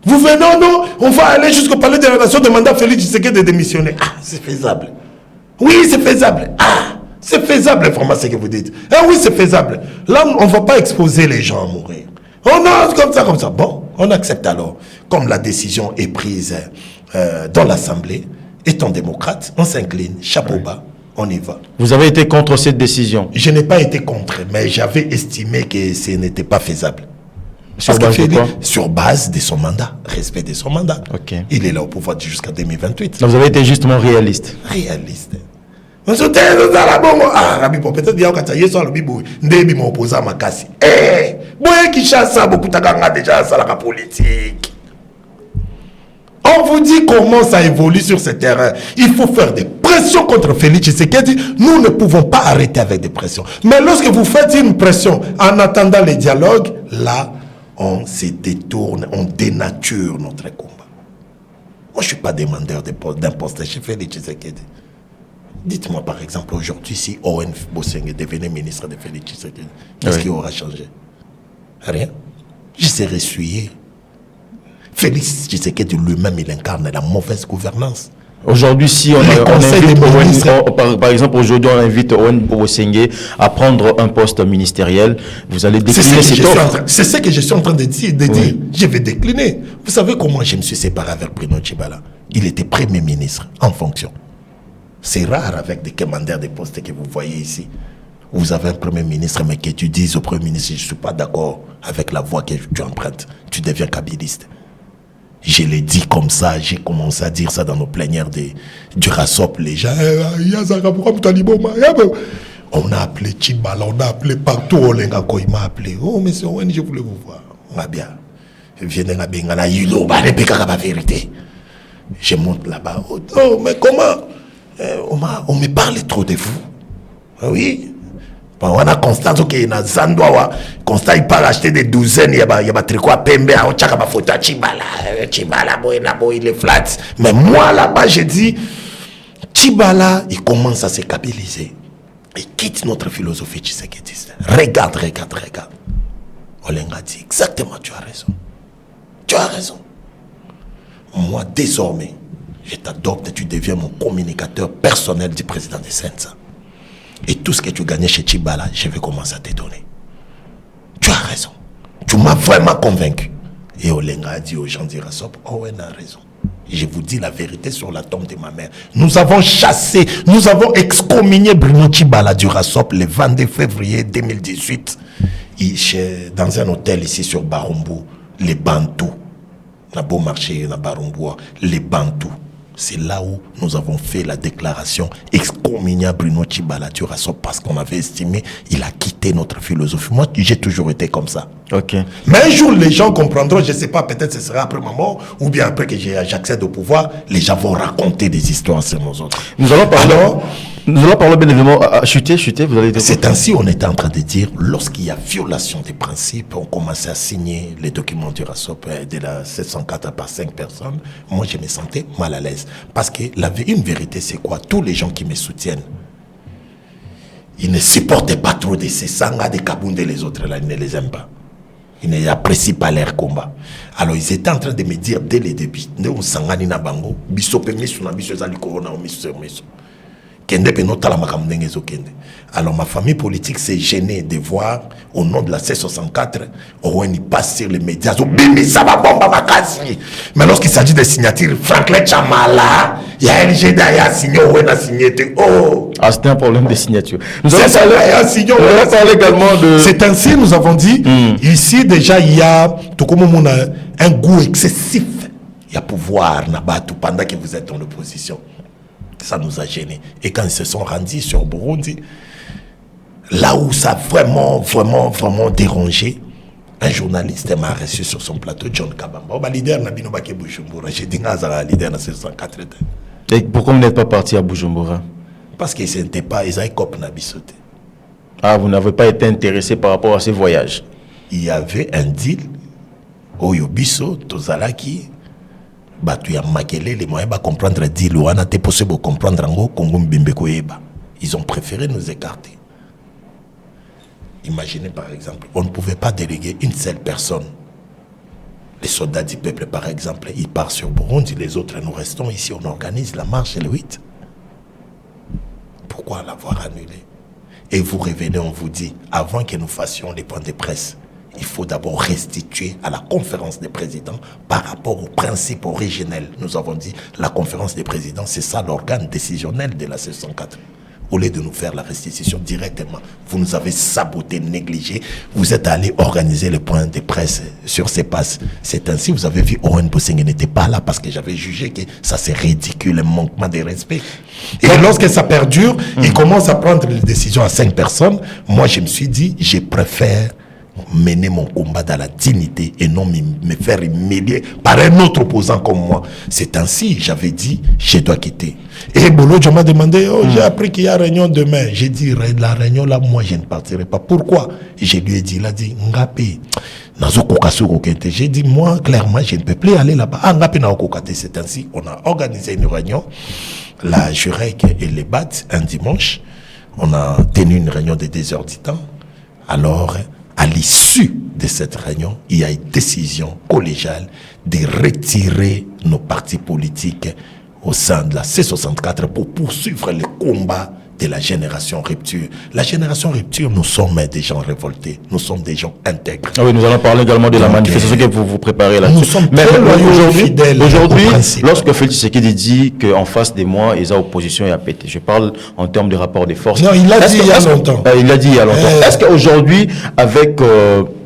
Vous venez, non, on va aller jusqu'au palais de la nation demander à Félix Tshisekedi de démissionner. Ah, c'est faisable. Oui, c'est faisable. Ah, c'est faisable, vraiment, ce que vous dites. Ah oui, c'est faisable. Là, on ne va pas exposer les gens à mourir. On a comme ça. Bon, on accepte alors. Comme la décision est prise dans l'Assemblée, étant démocrate, on s'incline, chapeau bas, on y va. Vous avez été contre cette décision? Je n'ai pas été contre, mais j'avais estimé que ce n'était pas faisable. Sur base de quoi? Sur base de son mandat, respect de son mandat. Okay. Il est là au pouvoir jusqu'à 2028. Donc vous avez été justement réaliste. Réaliste. On se dit, ah, Rabbi, peut-être bien quand il y a ça, le bibou, Ndebi m'a opposé à ma casse. Eh, moi qui chasse ça, beaucoup de déjà ça la politique. On vous dit comment ça évolue sur ce terrain. Il faut faire des pressions contre Félix Tshisekedi. Nous ne pouvons pas arrêter avec des pressions. Mais lorsque vous faites une pression en attendant les dialogues, là, on se détourne, on dénature notre combat. Moi, je ne suis pas demandeur d'un poste chez Félix Tshisekedi. Dites-moi par exemple, aujourd'hui, si Owen Bosenge devenait ministre de Félix Tshisekedi, qu'est-ce qui aura changé? Rien. Je serais essuyé. Félix Tshisekedi lui-même, il incarne la mauvaise gouvernance. Aujourd'hui, si on invite par exemple, aujourd'hui, on invite Owen Bosenge à prendre un poste ministériel, vous allez décliner cette offre. C'est ce que je suis en train de dire. Je vais décliner. Vous savez comment je me suis séparé avec Bruno Tshibala? Il était Premier ministre en fonction. C'est rare avec des commandaires de postes que vous voyez ici. Vous avez un Premier ministre, mais que tu dises au Premier ministre, je ne suis pas d'accord avec la voie que tu empruntes. Tu deviens kabiliste. Je l'ai dit comme ça, j'ai commencé à dire ça dans nos plénières du RASOP. Les gens, on a appelé Tshibala, on a appelé partout, Olengako, il m'a appelé. Oh, monsieur Owen, je voulais vous voir. On va bien. Venez à Bengala, la vérité. Je monte là-bas. Oh, mais comment? On me parle trop de vous. Oui. On a Constant qui est Zandoa. Constant, il part acheter des douzaines. Il y a tricot à Pembe. On tchaka ma photo à Tshibala. Tshibala, il est flat. Mais moi, là-bas, j'ai dit, Tshibala, il commence à se stabiliser. Il quitte notre philosophie tshisekédiste. Regarde. Olenga dit, exactement, tu as raison. Tu as raison. Moi, désormais, je t'adopte et tu deviens mon communicateur personnel du président de Sensa. Et tout ce que tu gagnais chez Tshibala, je vais commencer à te donner. Tu as raison. Tu m'as vraiment convaincu. Et Olenga a dit aux gens du RASOP, Owen a raison. Et je vous dis la vérité sur la tombe de ma mère. Nous avons chassé, nous avons excommunié Bruno Tshibala du RASOP le 22 février 2018. Dans un hôtel ici sur Barumbu, les Bantous. On a beau marché dans Barumbu, les Bantous. C'est là où nous avons fait la déclaration excommuniant Bruno Tshibala du RASOP parce qu'on avait estimé qu'il a quitté notre philosophie. Moi, j'ai toujours été comme ça. Okay. Mais un jour, les gens comprendront, je ne sais pas, peut-être ce sera après ma mort ou bien après que j'accède au pouvoir, les gens vont raconter des histoires sur nous autres. Nous allons parler bien évidemment à chuter, vous allez dire. C'est ainsi on était en train de dire, lorsqu'il y a violation des principes, on commençait à signer les documents du RASOP de la 704 par 5 personnes. Moi, je me sentais mal à l'aise. Parce que une vérité, c'est quoi? Tous les gens qui me soutiennent, ils ne supportent pas trop de ces sangas, des Kabound et les autres, là, ils ne les aiment pas. Ils n'apprécient pas leur combat. Alors, ils étaient en train de me dire dès le début, nous sangani na bango, biso pe misu na biso ezali corona o misu. Alors ma famille politique s'est gênée de voir au nom de la C64 Owen il passe sur les médias. Mais lorsqu'il s'agit de signatures, Franklin Chamala, il y a LG derrière signé, Owen a signé. Oh, c'était un problème de signature. Nous allons parler également de... C'est ainsi nous avons dit, ici déjà il y a un goût excessif. Il y a pouvoir pendant que vous êtes dans l'opposition. Ça nous a gênés. Et quand ils se sont rendus sur Burundi, là où ça a vraiment dérangé, un journaliste m'a reçu sur son plateau, John Kabamba. Leader Nabino Bake Bujumbura. J'ai dit que leader dans 704. Et pourquoi vous n'êtes pas parti à Bujumbura? Parce qu'ils n'étaient pas, ils avaient cop Nabisote. Ah, vous n'avez pas été intéressé par rapport à ces voyages? Il y avait un deal. Oyobiso, Tozalaki. Tu as maquillé les moyens de comprendre le deal. C'est possible de comprendre en Congo Mbembeko Eba. Ils ont préféré nous écarter. Imaginez par exemple, on ne pouvait pas déléguer une seule personne. Les soldats du peuple par exemple, ils partent sur Burundi, les autres nous restons ici, on organise la marche le 8. Pourquoi l'avoir annulé? Et vous revenez, on vous dit, avant que nous fassions les points de presse, il faut d'abord restituer à la conférence des présidents par rapport au principe originel. Nous avons dit la conférence des présidents, c'est ça l'organe décisionnel de la C64. Au lieu de nous faire la restitution directement, vous nous avez saboté, négligé. Vous êtes allé organiser le point de presse sur ces passes. C'est ainsi, vous avez vu, Owen Bossing n'était pas là parce que j'avais jugé que ça c'est ridicule, un manquement de respect. Et lorsque ça perdure, il commence à prendre les décisions à 5 personnes. Moi, je me suis dit, je préfère mener mon combat dans la dignité et non me faire humilier par un autre opposant comme moi. C'est ainsi, j'avais dit, je dois quitter. Et Bolo, je m'a demandé, j'ai appris qu'il y a réunion demain. J'ai dit, la réunion là, moi, je ne partirai pas. Pourquoi? Et je lui ai dit, il a dit, Ngapé, j'ai dit, moi, clairement, je ne peux plus aller là-bas. Ah, Ngapé na okokate. C'est ainsi, on a organisé une réunion, la Jurek et les BAT, un dimanche. On a tenu une réunion de 2 heures du temps. Alors, à l'issue de cette réunion, il y a une décision collégiale de retirer nos partis politiques au sein de la C64 pour poursuivre le combat de la génération rupture. La génération rupture, nous sommes des gens révoltés, nous sommes des gens intègres. Ah oui, nous allons parler également de la manifestation que vous préparez là-dessus. Nous sommes très loyaux, fidèles. Aujourd'hui, lorsque Félix Tshisekedi dit qu'en face de moi, il y a opposition et a pété, je parle en termes de rapport de force. Non, il l'a dit il y a longtemps. Il l'a dit il y a longtemps. Est-ce qu'aujourd'hui, avec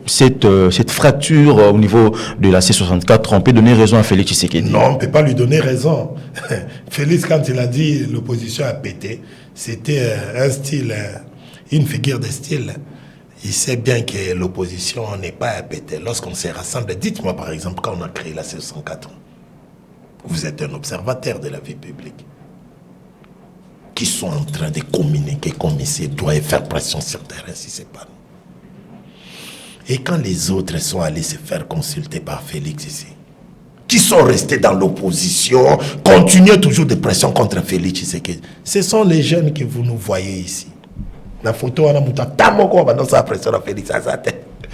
cette fracture au niveau de la C64, on peut donner raison à Félix Tshisekedi? Non, on ne peut pas lui donner raison. Félix, quand il a dit l'opposition a pété, c'était un style, une figure de style. Il sait bien que l'opposition n'est pas à péter. Lorsqu'on s'est rassemblé, dites-moi par exemple, quand on a créé la C64, vous êtes un observateur de la vie publique, qui sont en train de communiquer comme ici, doivent faire pression sur le terrain si c'est pas nous. Et quand les autres sont allés se faire consulter par Félix ici, qui sont restés dans l'opposition, continuent toujours de pression contre Félix Tshisekedi, ce sont les jeunes que vous nous voyez ici. La photo,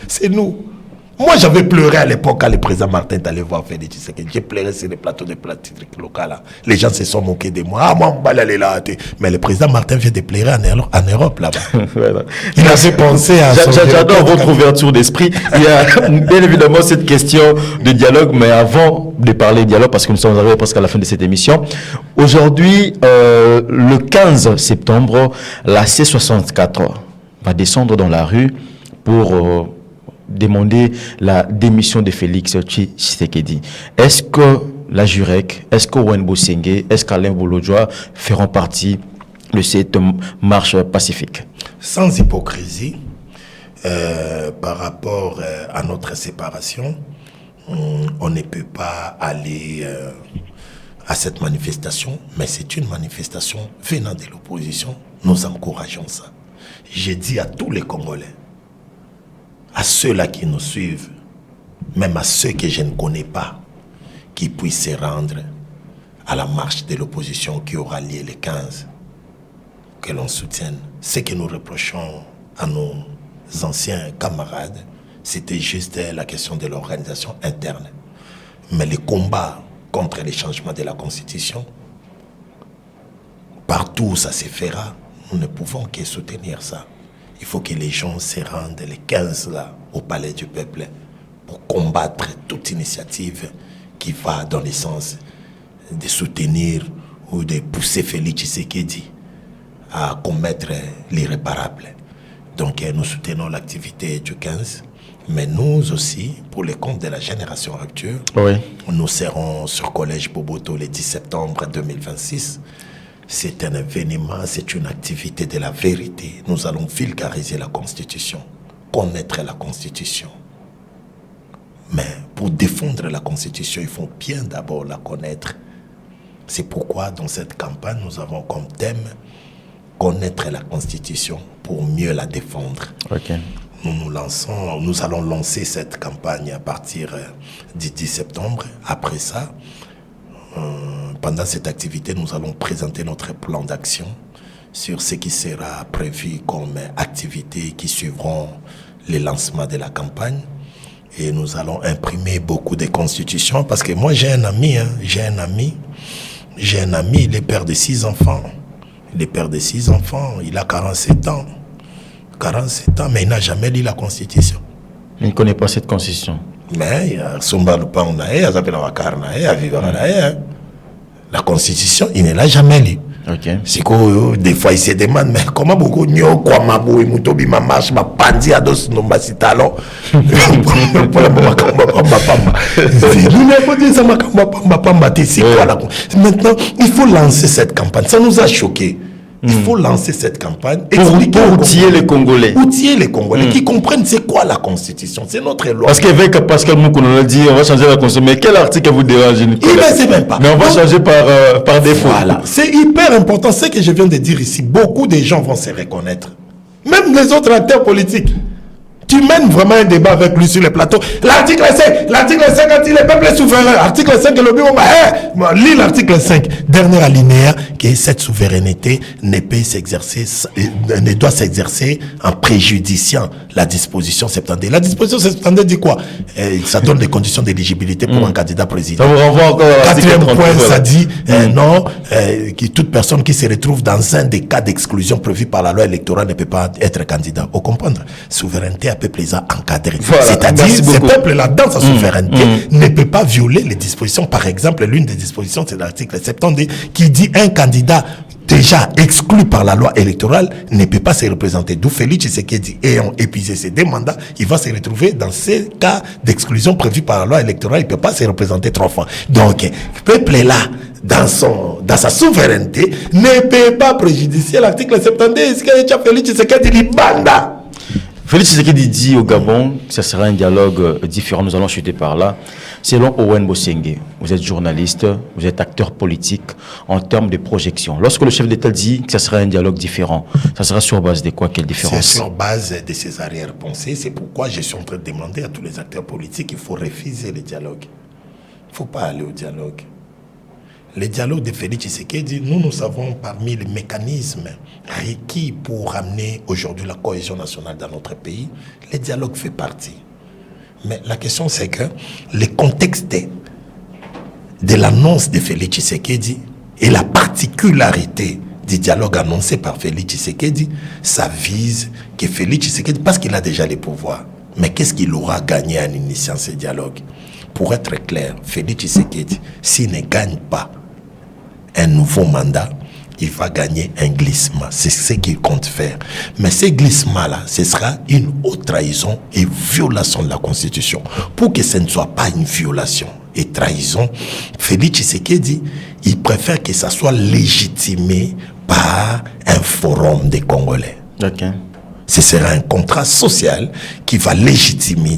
c'est nous. Moi, j'avais pleuré à l'époque quand le président Martin est allé voir Félix Tshisekedi. J'ai pleuré sur les plateaux de politique locale. Les gens se sont moqués de moi. Ah, moi, on va aller là. Mais le président Martin vient de pleurer en Europe, là-bas. Voilà. Il a fait penser à... J'adore votre ouverture d'esprit. Il y a bien évidemment cette question de dialogue, mais avant de parler de dialogue, parce que nous sommes arrivés presque à la fin de cette émission, aujourd'hui, le 15 septembre, la C64 va descendre dans la rue pour... demander la démission de Félix Tshisekedi. Est-ce que la Jurek, est-ce que Owen Bossing, est-ce qu'Alain Bolodjoa feront partie de cette marche pacifique? Sans hypocrisie, par rapport à notre séparation, on ne peut pas aller à cette manifestation, mais c'est une manifestation venant de l'opposition. Nous encourageons ça. J'ai dit à tous les Congolais, à ceux-là qui nous suivent, même à ceux que je ne connais pas, qui puissent se rendre à la marche de l'opposition qui aura lieu le 15, que l'on soutienne. Ce que nous reprochons à nos anciens camarades, c'était juste la question de l'organisation interne. Mais le combat contre les changements de la Constitution, partout où ça se fera, nous ne pouvons que soutenir ça. Il faut que les gens se rendent les 15 là au Palais du Peuple pour combattre toute initiative qui va dans le sens de soutenir ou de pousser Félix Tshisekedi à commettre l'irréparable. Donc nous soutenons l'activité du 15, mais nous aussi, pour le compte de la génération actuelle, oui, nous serons sur Collège Boboto le 10 septembre 2026. C'est un événement, c'est une activité de la vérité. Nous allons vulgariser la Constitution, connaître la Constitution. Mais pour défendre la Constitution, il faut bien d'abord la connaître. C'est pourquoi dans cette campagne, nous avons comme thème connaître la Constitution pour mieux la défendre. Okay. Nous allons lancer cette campagne à partir du 10 septembre. Après ça, pendant cette activité, nous allons présenter notre plan d'action sur ce qui sera prévu comme activités qui suivront le lancement de la campagne. Et nous allons imprimer beaucoup de constitutions parce que moi j'ai un ami, il est père de 6 enfants. Il est père de 6 enfants, il a 47 ans. 47 ans, mais il n'a jamais lu la Constitution. Il ne connaît pas cette constitution. Mais Somba Lupang Nae, Azapela Wakar Nae, Avivara Nae. La constitution, il ne l'a jamais lu. Okay. C'est que des fois il se demande mais comment beaucoup nyo kwa mabo et mutobi ma marche ma pandi ados no masitalo pour la makamba pamba nous n'avons pas dit ça makamba pamba c'est quoi la maintenant il faut lancer cette campagne, ça nous a choqué. Il faut lancer cette campagne pour outiller les Congolais. Outiller les Congolais qui comprennent c'est quoi la Constitution, c'est notre loi. Parce qu'avec Pascal Moukoun, on a dit on va changer la Constitution. Mais quel article vous dérange? Il ne sait même pas. Mais on va changer par défaut. Voilà, c'est hyper important. Ce que je viens de dire ici, beaucoup de gens vont se reconnaître. Même les autres acteurs politiques. Tu mènes vraiment un débat avec lui sur les plateaux. L'article 5, quand il est peuple souverain. Article 5, le bureau, lis l'article 5. Dernier alinéa, que cette souveraineté ne doit s'exercer en préjudiciant la disposition 72. La disposition 72 dit quoi? Ça donne des conditions d'éligibilité pour un candidat président. Ça vous renvoie encore à quatrième point, ça dit non, que toute personne qui se retrouve dans un des cas d'exclusion prévus par la loi électorale ne peut pas être candidat. Vous comprenez? Souveraineté à peuple les a encadrés. Voilà, c'est-à-dire ce peuple-là, dans sa souveraineté, ne peut pas violer les dispositions. Par exemple, l'une des dispositions, c'est l'article 72 qui dit un candidat déjà exclu par la loi électorale ne peut pas se représenter. D'où Félix Tshisekedi, ayant épuisé ses deux mandats, il va se retrouver dans ces cas d'exclusion prévus par la loi électorale. Il ne peut pas se représenter 3 fois. Donc, le peuple-là, dans sa souveraineté, ne peut pas préjudicer l'article 72. Ce que Félix Tshisekedi dit banda. Félix Tshisekedi dit au Gabon que ce sera un dialogue différent. Nous allons chuter par là. Selon Owen Bosengue, vous êtes journaliste, vous êtes acteur politique en termes de projection. Lorsque le chef d'État dit que ce sera un dialogue différent, ça sera sur base de quoi? Quelle différence? C'est sur base de ses arrière-pensées. C'est pourquoi je suis en train de demander à tous les acteurs politiques qu'il faut refuser le dialogue. Il ne faut pas aller au dialogue. Le dialogue de Félix Tshisekedi, nous savons parmi les mécanismes requis pour amener aujourd'hui la cohésion nationale dans notre pays, le dialogue fait partie. Mais la question c'est que le contexte de l'annonce de Félix Tshisekedi et la particularité du dialogue annoncé par Félix Tshisekedi, ça vise que Félix Tshisekedi, parce qu'il a déjà les pouvoirs, mais qu'est-ce qu'il aura gagné en initiant ce dialogue? Pour être clair, Félix Tshisekedi, s'il ne gagne pas un nouveau mandat, il va gagner un glissement. C'est ce qu'il compte faire. Mais ce glissement-là, ce sera une haute trahison et violation de la Constitution. Pour que ce ne soit pas une violation et trahison, Félix Tshisekedi, il préfère que ça soit légitimé par un forum des Congolais. Okay. Ce sera un contrat social qui va légitimer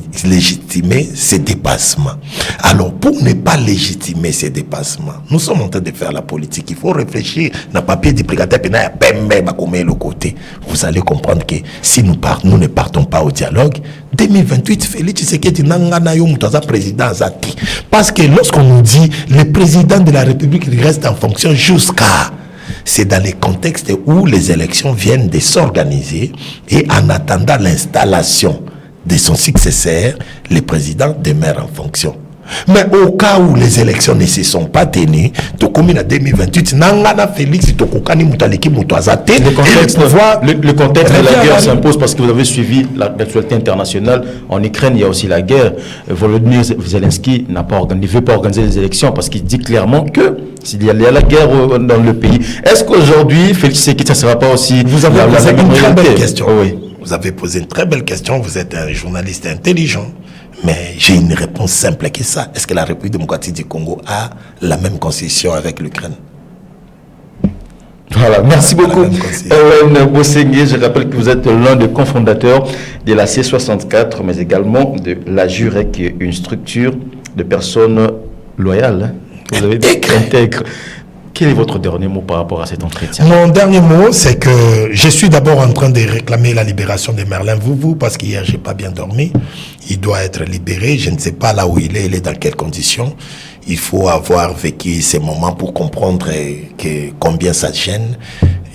ces dépassements. Alors, pour ne pas légitimer ces dépassements, nous sommes en train de faire la politique. Il faut réfléchir. N'a pas pied d'hybrigateur, le côté. Vous allez comprendre que si nous ne partons pas au dialogue, 2028, Félix Tshisekedi nangana yo mutaza président Zati. Parce que lorsqu'on nous dit le président de la République reste en fonction jusqu'à... C'est dans les contextes où les élections viennent de s'organiser et en attendant l'installation de son successeur, le président demeure en fonction. Mais au cas où les élections ne se sont pas tenues, en 2028, Nangana Félix, le contexte de la guerre s'impose parce que vous avez suivi l'actualité internationale. En Ukraine, il y a aussi la guerre. Volodymyr Zelensky ne veut pas organiser les élections parce qu'il dit clairement que s'il y a la guerre dans le pays. Est-ce qu'aujourd'hui, Félix Tshisekedi, ça ne sera pas aussi... Vous avez posé une très belle question. Oui. Vous avez posé une très belle question. Vous êtes un journaliste intelligent. Mais j'ai une réponse simple que ça. Est-ce que la République démocratique du Congo a la même constitution avec l'Ukraine? Voilà, merci beaucoup. Owen Bosengue, je rappelle que vous êtes l'un des cofondateurs de la C64, mais également de la JUREC, qui est une structure de personnes loyales. Vous avez dit intègre. Quel est votre dernier mot par rapport à cet entretien? Mon dernier mot, c'est que je suis d'abord en train de réclamer la libération de Merlin Vouvou parce qu'hier, je n'ai pas bien dormi. Il doit être libéré. Je ne sais pas là où il est dans quelles conditions. Il faut avoir vécu ces moments pour comprendre combien ça gêne.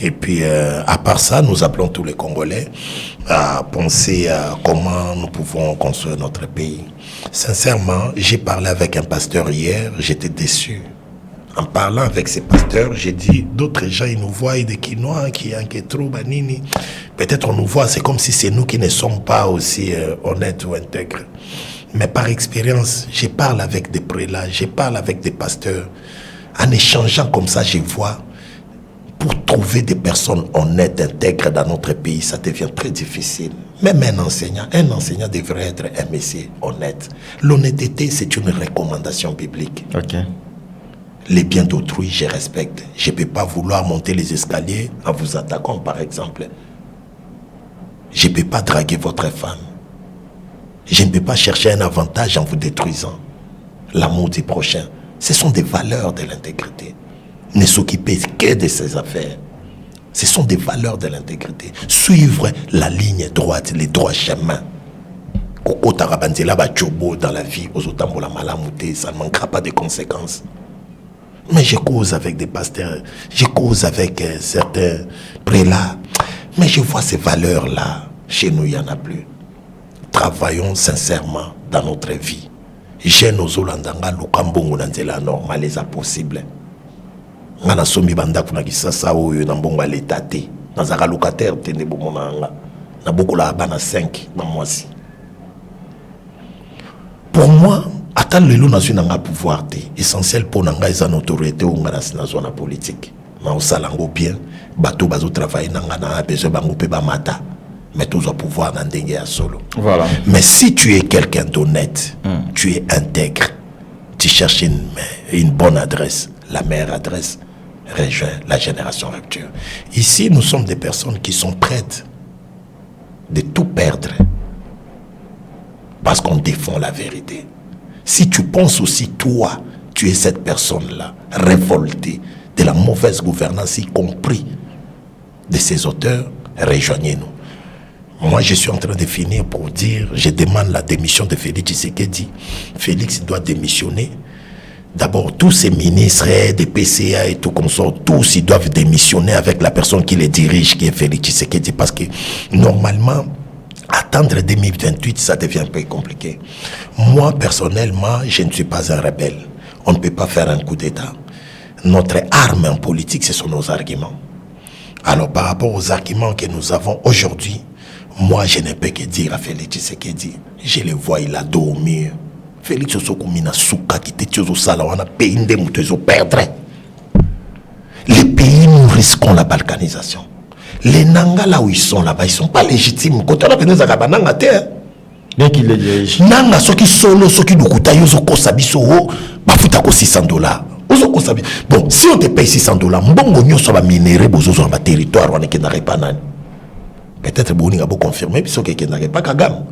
Et puis, à part ça, nous appelons tous les Congolais à penser à comment nous pouvons construire notre pays. Sincèrement, j'ai parlé avec un pasteur hier, j'étais déçu. En parlant avec ces pasteurs, j'ai dit, d'autres gens, ils nous voient, des Quinois, qui ont trop banini. Peut-être on nous voit, c'est comme si c'est nous qui ne sommes pas aussi honnêtes ou intègres. Mais par expérience, je parle avec des prélats, je parle avec des pasteurs. En échangeant comme ça, je vois, pour trouver des personnes honnêtes, intègres dans notre pays, ça devient très difficile. Même un enseignant devrait être un messier honnête. L'honnêteté, c'est une recommandation biblique. Ok. Les biens d'autrui, je respecte. Je ne peux pas vouloir monter les escaliers en vous attaquant, par exemple. Je ne peux pas draguer votre femme. Je ne peux pas chercher un avantage en vous détruisant. L'amour du prochain, ce sont des valeurs de l'intégrité. Ne s'occuper que de ses affaires. Ce sont des valeurs de l'intégrité. Suivre la ligne droite, les droits chemins. Koko tarabandela ba chobo dans la vie, aux otambola malamouté, ça ne manquera pas de conséquences. Mais je cause avec des pasteurs, je cause avec certains prélats. Mais je vois ces valeurs-là. Chez nous, il n'y en a plus. Travaillons sincèrement dans notre vie. Jeune aux Olandanga, l'Okambongo Nanzela normal, les impossibles. Ngana somi banda kuna kisasa oyo na mbongo l'état te. Nazaka locataire tende bomona nga. Na beaucoup la bana 5 na moisi. Pour moi, attends le loup n'a pas pouvoir te. Essentiel pour nanga is en autorité ou ngana na zone politique. Na osalango bien, bateau bazo travailler nanga na besoin bango pe ba mata. Mais tous au pouvoir dans dengue à solo. Voilà. Mais si tu es quelqu'un d'honnête, tu es intègre, tu cherches une bonne adresse, la meilleure adresse, rejoins la génération rupture. Ici, nous sommes des personnes qui sont prêtes de tout perdre parce qu'on défend la vérité. Si tu penses aussi, toi, tu es cette personne-là, révoltée de la mauvaise gouvernance, y compris de ses auteurs, rejoignez-nous. Moi, je suis en train de finir pour dire, je demande la démission de Félix Tshisekedi. Félix doit démissionner. D'abord, tous ces ministres, des PCA et tout comme ça, tous ils doivent démissionner avec la personne qui les dirige, qui est Félix Tshisekedi, parce que normalement, attendre 2028, ça devient un peu compliqué. Moi, personnellement, je ne suis pas un rebelle. On ne peut pas faire un coup d'État. Notre arme en politique, ce sont nos arguments. Alors, par rapport aux arguments que nous avons aujourd'hui, moi, je ne peux que dire à Félix Tshisekedi, je le vois, il a dormi. Félix Osokumina Souka qui était au Salawana, pays de Moutezo perdre. Les pays, nous risquons la balkanisation. Les Nanga, là où ils sont là-bas, ils ne sont pas légitimes. Quand on a venu à Gabananga, bien qu'il les dirige. Nanga, ceux qui solo, ceux qui nous coûtent, ils ont Kosabiso, Bafuta $600. Bon, si on te paye $600, Mbongo Nyo soit minéré, Bozo sur un territoire, on est n'arrive pas. Peut-être que vous avez confirmé, puisque vous n'avez pas Kagame.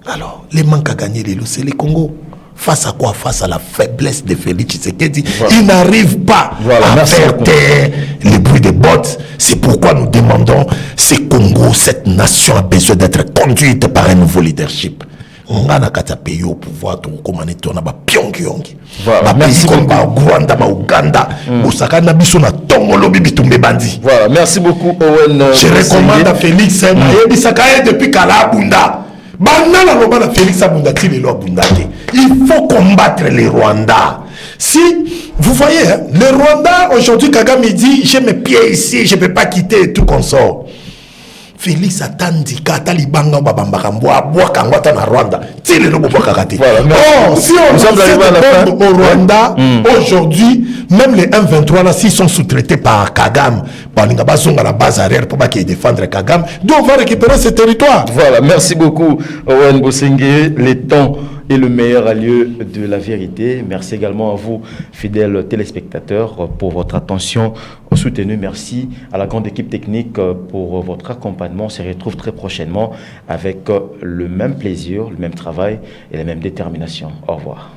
Alors, les manques à gagner, c'est le Congo. Face à quoi? Face à la faiblesse de Félix Tshisekedi. Voilà. Il n'arrive pas à faire taire les bruits des bottes. C'est pourquoi nous demandons, ce Congo, cette nation a besoin d'être conduite par un nouveau leadership. On a un pays au pouvoir, tout comme on est, on a Pyongyang. Voilà, merci beaucoup. Rwanda, Ouganda, Osaka, Nabiso, na Tongolo, Bibitumbe Bandi. Voilà, merci beaucoup, Owen. Je recommande à Félix, depuis Kalabunda. Il faut combattre les Rwandais. Si vous voyez, les Rwandais aujourd'hui, Kagame dit j'ai mes pieds ici, je ne peux pas quitter tout consort. Félix attendit Katalibanga Babambakambo à Boakangwata na Rwanda. Si on au Rwanda, aujourd'hui, même les M23 là, s'ils sont sous-traités par Kagame, à la base arrière pour qu'ils défendre Kagame, doivent récupérer ce territoire. Voilà, merci beaucoup, Owen Bosengue. Les temps est le meilleur lieu de la vérité. Merci également à vous, fidèles téléspectateurs, pour votre attention soutenue. Merci à la grande équipe technique pour votre accompagnement. On se retrouve très prochainement avec le même plaisir, le même travail et la même détermination. Au revoir.